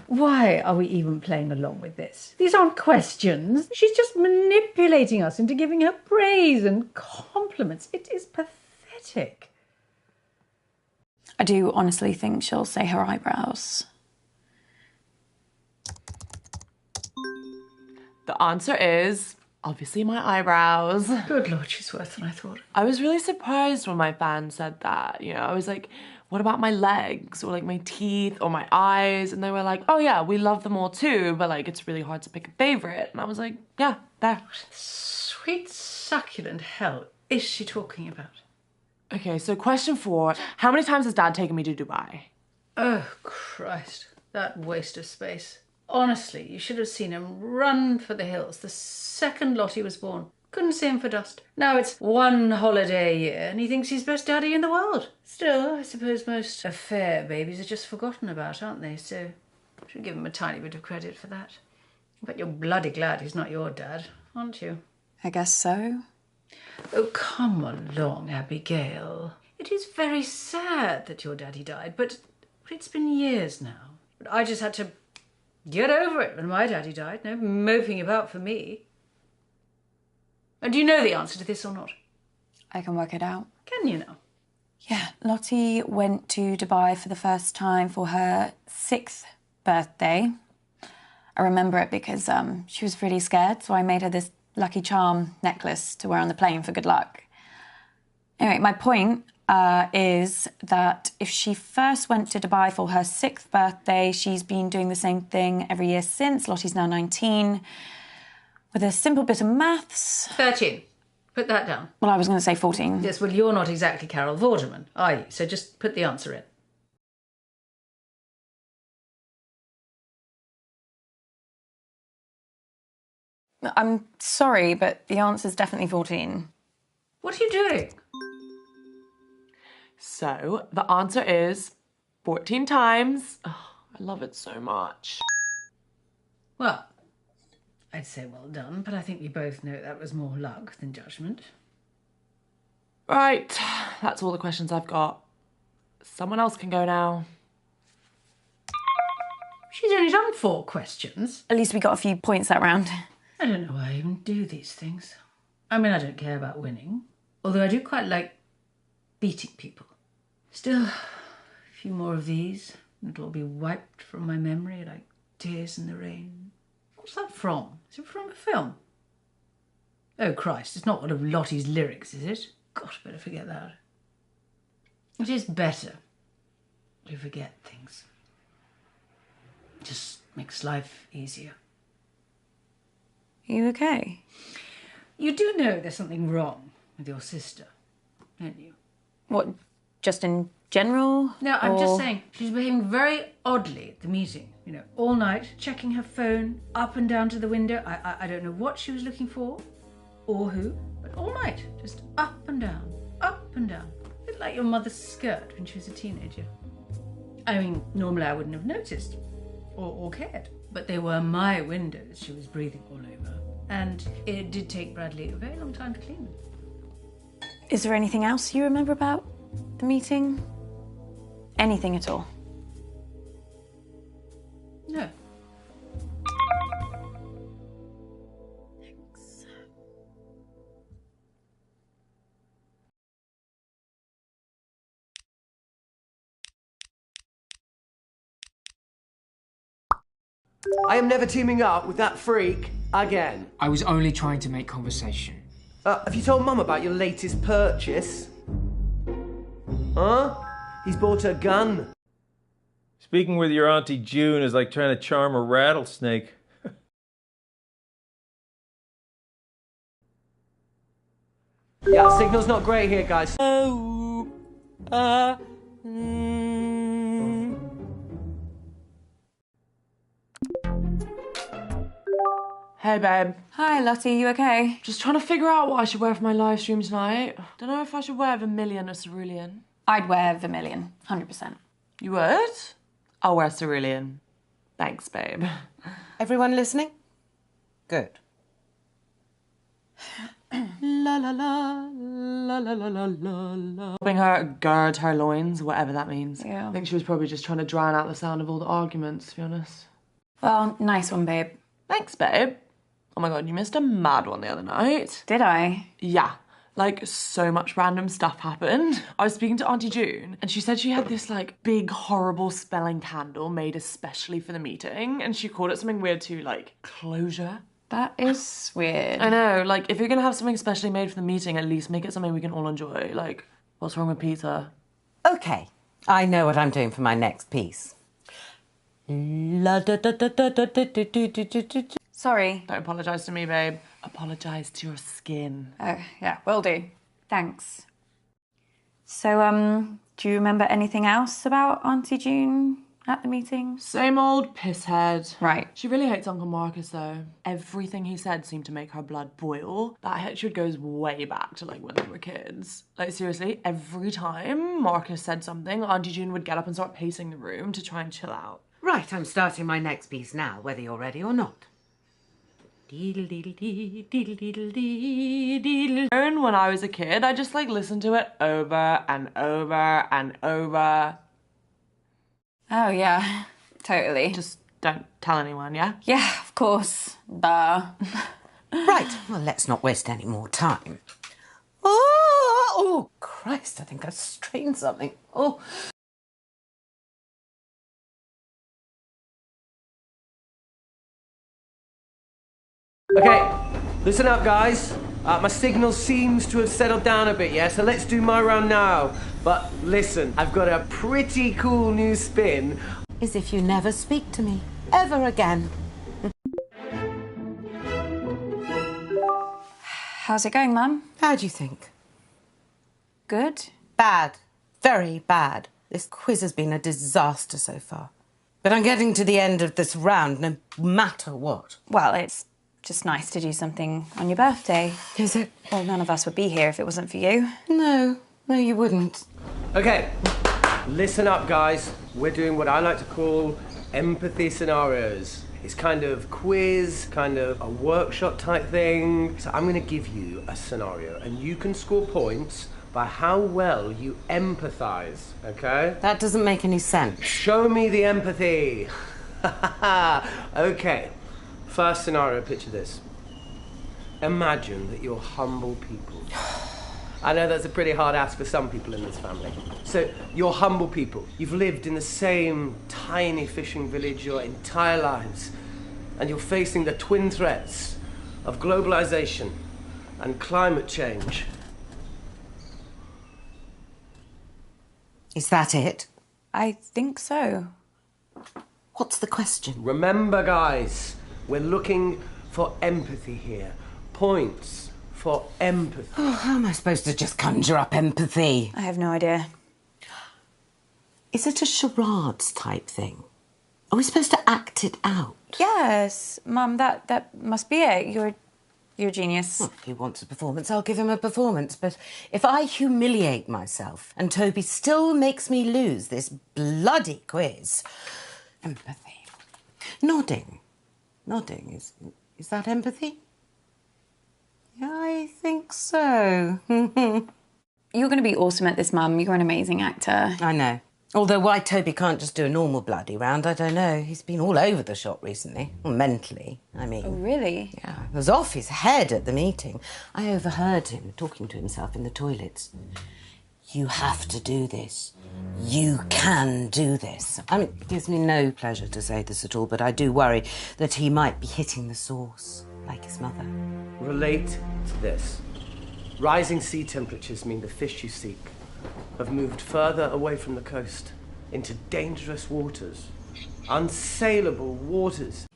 why are we even playing along with this? These aren't questions. She's just manipulating us into giving her praise and compliments. It is pathetic. I do honestly think she'll say her eyebrows. The answer is obviously my eyebrows. Good Lord, she's worse than I thought. I was really surprised when my fan said that. You know, I was like, what about my legs or like my teeth or my eyes? And they were like, oh yeah, we love them all too, but like it's really hard to pick a favorite. And I was like, yeah, there. Sweet succulent hell is she talking about? Okay, so question 4. How many times has Dad taken me to Dubai? Oh, Christ. That waste of space. Honestly, you should have seen him run for the hills the second Lottie was born. Couldn't see him for dust. Now it's one holiday a year and he thinks he's best daddy in the world. Still, I suppose most affair babies are just forgotten about, aren't they? So I should give him a tiny bit of credit for that. But you're bloody glad he's not your dad, aren't you? I guess so. Oh, come along, Abigail. It is very sad that your daddy died, but it's been years now. But I just had to get over it when my daddy died. No moping about for me. And do you know the answer to this or not? I can work it out. Can you now? Yeah, Lottie went to Dubai for the first time for her 6th birthday. I remember it because she was really scared, so I made her this Lucky Charm necklace to wear on the plane for good luck. Anyway, my point is that if she first went to Dubai for her 6th birthday, she's been doing the same thing every year since. Lottie's now 19. With a simple bit of maths... 13. Put that down. Well, I was going to say 14. Yes, well, you're not exactly Carol Vorderman, are you? So just put the answer in. I'm sorry, but the answer's definitely 14. What are you doing? So the answer is 14 times. Oh, I love it so much. Well, I'd say well done, but I think we both know that was more luck than judgment. Right, that's all the questions I've got. Someone else can go now. She's only done 4 questions. At least we got a few points that round. I don't know why I even do these things. I mean, I don't care about winning, although I do quite like beating people. Still, a few more of these, and it'll all be wiped from my memory like tears in the rain. What's that from? Is it from a film? Oh, Christ, it's not one of Lottie's lyrics, is it? God, I better forget that. It is better to forget things. It just makes life easier. Are you okay? You do know there's something wrong with your sister, don't you? What, just in general? No, I'm just saying, she's behaving very oddly at the meeting. You know, all night, checking her phone, up and down to the window. I don't know what she was looking for, or who, but all night, just up and down, up and down. A bit like your mother's skirt when she was a teenager. I mean, normally I wouldn't have noticed, or cared. But they were my windows she was breathing all over. And it did take Bradley a very long time to clean them. Is there anything else you remember about the meeting? Anything at all? No. Thanks. I am never teaming up with that freak again. I was only trying to make conversation. Have you told Mum about your latest purchase? Huh? He's bought a gun. Speaking with your Auntie June is like trying to charm a rattlesnake. Yeah, signal's not great here, guys. Hey, babe. Hi, Lottie, you okay? Just trying to figure out what I should wear for my live stream tonight. Don't know if I should wear vermilion or cerulean. I'd wear vermilion, 100%. You would? I'll wear cerulean. Thanks, babe. Everyone listening? Good. La la la, la la la la la la. Helping her gird her loins, whatever that means. Yeah. I think she was probably just trying to drown out the sound of all the arguments, to be honest. Well, nice one, babe. Thanks, babe. Oh my god, you missed a mad one the other night. Did I? Yeah. Like, so much random stuff happened. I was speaking to Auntie June, and she said she had this, like, big, horrible spelling candle made especially for the meeting, and she called it something weird too, like, closure. That is weird. I know, like, if you're gonna have something specially made for the meeting, at least make it something we can all enjoy. Like, what's wrong with pizza? Okay, I know what I'm doing for my next piece. Sorry. Don't apologise to me, babe. Apologise to your skin. Oh, yeah, will do. Thanks. So, do you remember anything else about Auntie June at the meeting? Same old pisshead. Right. She really hates Uncle Marcus, though. Everything he said seemed to make her blood boil. That hatred goes way back to, like, when they were kids. Like, seriously, every time Marcus said something, Auntie June would get up and start pacing the room to try and chill out. Right, I'm starting my next piece now, whether you're ready or not. When I was a kid, I just, like, listened to it over and over and over. Oh, yeah, totally. Just don't tell anyone, yeah? Yeah, of course. Duh. Right, well, let's not waste any more time. Oh, Christ, I think I've strained something. Oh. Okay, listen up, guys. My signal seems to have settled down a bit, yeah? So let's do my round now. But listen, I've got a pretty cool new spin. As if you never speak to me, ever again. How's it going, Mum? How do you think? Good? Bad. Very bad. This quiz has been a disaster so far. But I'm getting to the end of this round, no matter what. Well, it's just nice to do something on your birthday. Is it? Well, none of us would be here if it wasn't for you. No, you wouldn't. Okay, listen up, guys. We're doing what I like to call empathy scenarios. It's kind of quiz, kind of a workshop type thing. So I'm going to give you a scenario, and you can score points by how well you empathize, okay? That doesn't make any sense. Show me the empathy. Okay, first scenario, picture this. Imagine that you're humble people. I know that's a pretty hard ask for some people in this family. So, you're humble people. You've lived in the same tiny fishing village your entire lives, and you're facing the twin threats of globalization and climate change. Is that it? I think so. What's the question? Remember, guys, we're looking for empathy here. Points for empathy. Oh, how am I supposed to just conjure up empathy? I have no idea. Is it a charades type thing? Are we supposed to act it out? Yes, Mum, that must be it. You're a genius. Well, if he wants a performance, I'll give him a performance. But if I humiliate myself and Toby still makes me lose this bloody quiz... Empathy. Nodding. Is that empathy? Yeah, I think so. You're going to be awesome at this, Mum. You're an amazing actor. I know. Although why Toby can't just do a normal bloody round, I don't know. He's been all over the shop recently. Well, mentally, I mean. Oh, really? Yeah, he was off his head at the meeting. I overheard him talking to himself in the toilets. You have to do this. You can do this. I mean, it gives me no pleasure to say this at all, but I do worry that he might be hitting the source, like his mother. Relate to this. Rising sea temperatures mean the fish you seek have moved further away from the coast into dangerous waters, unsaleable waters.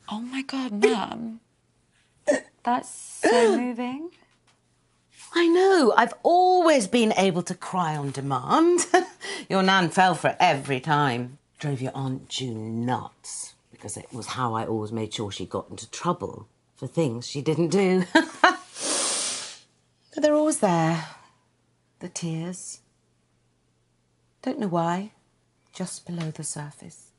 Oh my God, Mum. That's so moving. I know. I've always been able to cry on demand. Your nan fell for it every time. Drove your Aunt June nuts because it was how I always made sure she got into trouble for things she didn't do. But they're always there. The tears. Don't know why. Just below the surface.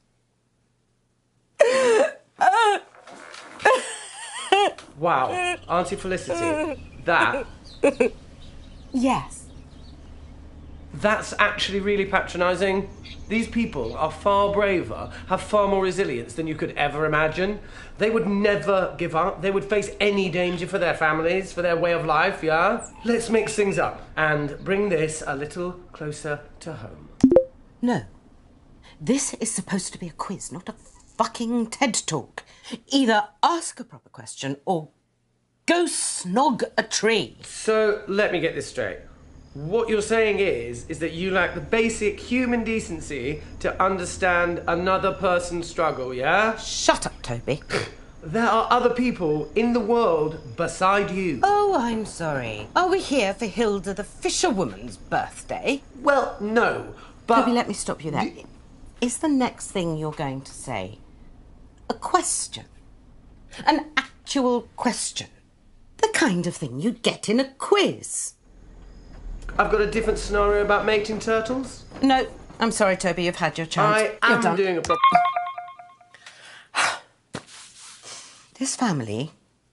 Wow, Auntie Felicity, that... Yes. That's actually really patronising. These people are far braver, have far more resilience than you could ever imagine. They would never give up. They would face any danger for their families, for their way of life, yeah? Let's mix things up and bring this a little closer to home. No. This is supposed to be a quiz, not a fucking TED Talk. Either ask a proper question or go snog a tree. So, let me get this straight. What you're saying is that you lack the basic human decency to understand another person's struggle, yeah? Shut up, Toby. There are other people in the world beside you. Oh, I'm sorry. Are we here for Hilda the fisherwoman's birthday? Well, no, but... Toby, let me stop you there. Is the next thing you're going to say a question? An actual question? The kind of thing you'd get in a quiz? I've got a different scenario about mating turtles. No, I'm sorry, Toby, you've had your chance. I You're am done. doing a proper... This family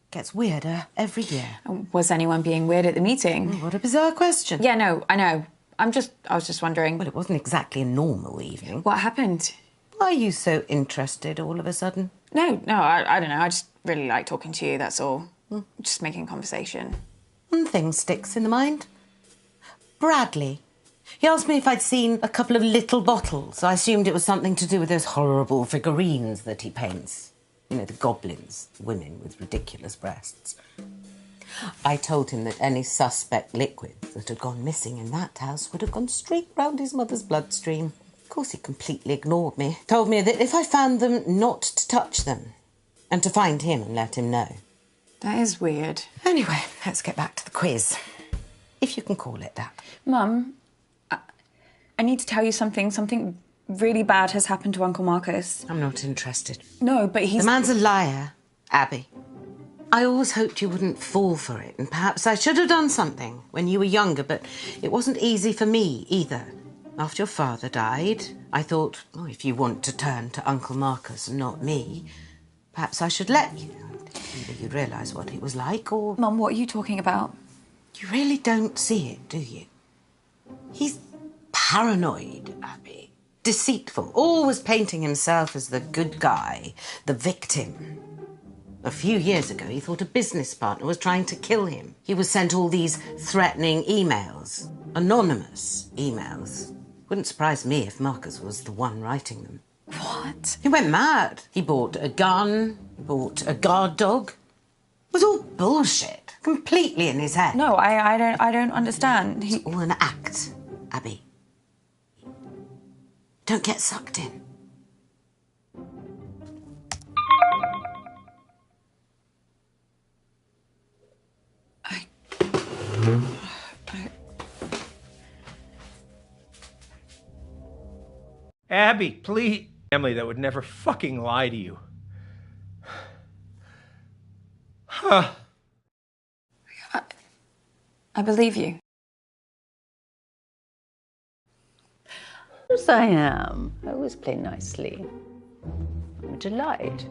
gets weirder every year. Was anyone being weird at the meeting? What a bizarre question. Yeah, no, I know. I was just wondering. Well, it wasn't exactly a normal evening. What happened? Why are you so interested all of a sudden? No, I don't know. I just really like talking to you, that's all. Just making conversation. One thing sticks in the mind. Bradley. He asked me if I'd seen a couple of little bottles. I assumed it was something to do with those horrible figurines that he paints. You know, the goblins, women with ridiculous breasts. I told him that any suspect liquid that had gone missing in that house would have gone straight round his mother's bloodstream. Of course, he completely ignored me. Told me that if I found them, not to touch them. And to find him and let him know. That is weird. Anyway, let's get back to the quiz. If you can call it that. Mum, I need to tell you something. Something really bad has happened to Uncle Marcus. I'm not interested. No, but he's... The man's a liar, Abby. I always hoped you wouldn't fall for it, and perhaps I should have done something when you were younger, but it wasn't easy for me either. After your father died, I thought, oh, if you want to turn to Uncle Marcus and not me, perhaps I should let you. Either you'd realise what it was like, or... Mum, what are you talking about? You really don't see it, do you? He's paranoid, Abby. Deceitful, always painting himself as the good guy, the victim. A few years ago, he thought a business partner was trying to kill him. He was sent all these threatening emails, anonymous emails. Wouldn't surprise me if Marcus was the one writing them. What? He went mad. He bought a gun, bought a guard dog. It was all bullshit, completely in his head. No, I don't understand. It's all an act, Abby. Don't get sucked in. Abby, please. Family that would never fucking lie to you. Huh. I believe you. Yes, I am. I always play nicely. I'm a delight.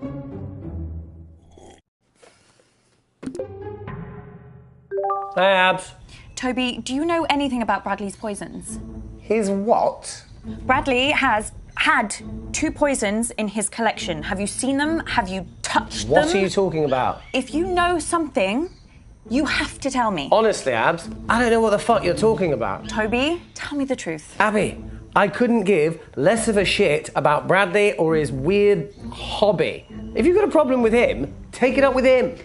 Hey, Abs. Toby, do you know anything about Bradley's poisons? His what? Bradley has had 2 poisons in his collection. Have you seen them? Have you touched them? What are you talking about? If you know something, you have to tell me. Honestly, Abs, I don't know what the fuck you're talking about. Toby, tell me the truth. Abby, I couldn't give less of a shit about Bradley or his weird hobby. If you've got a problem with him, take it up with him.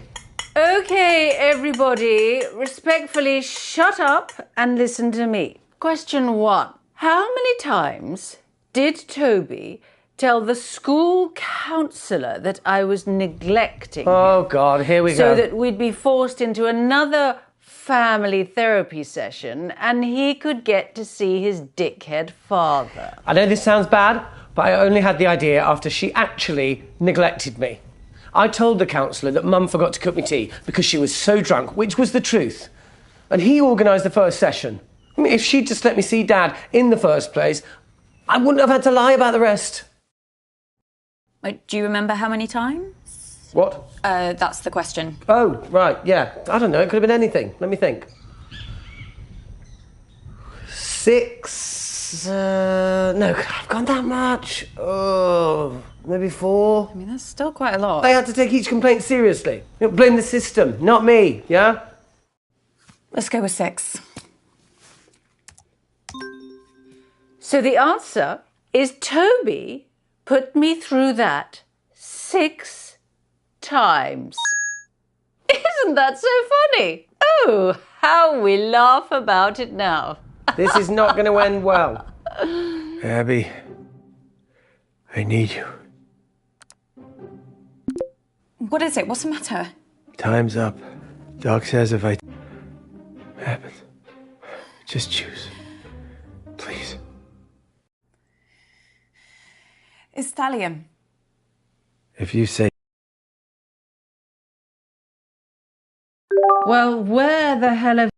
Okay, everybody, respectfully shut up and listen to me. Question 1. How many times did Toby tell the school counsellor that I was neglecting Oh, him God, here we so go. that we'd be forced into another family therapy session and he could get to see his dickhead father? I know this sounds bad, but I only had the idea after she actually neglected me. I told the counsellor that Mum forgot to cook me tea because she was so drunk, which was the truth. And he organised the first session. I mean, if she'd just let me see Dad in the first place, I wouldn't have had to lie about the rest. Wait, do you remember how many times? What? That's the question. Oh, right, yeah. I don't know, it could have been anything. Let me think. 6. No, I've gone that much. Oh, maybe 4. I mean, that's still quite a lot. I had to take each complaint seriously. You know, blame the system, not me, yeah? Let's go with 6. So the answer is Toby put me through that 6 times. Isn't that so funny? Oh, how we laugh about it now. This is not going to end well. Abby, I need you. What is it? What's the matter? Time's up. Doc says if I... happens, just choose. Please. It's thallium. If you say... Well, where the hell have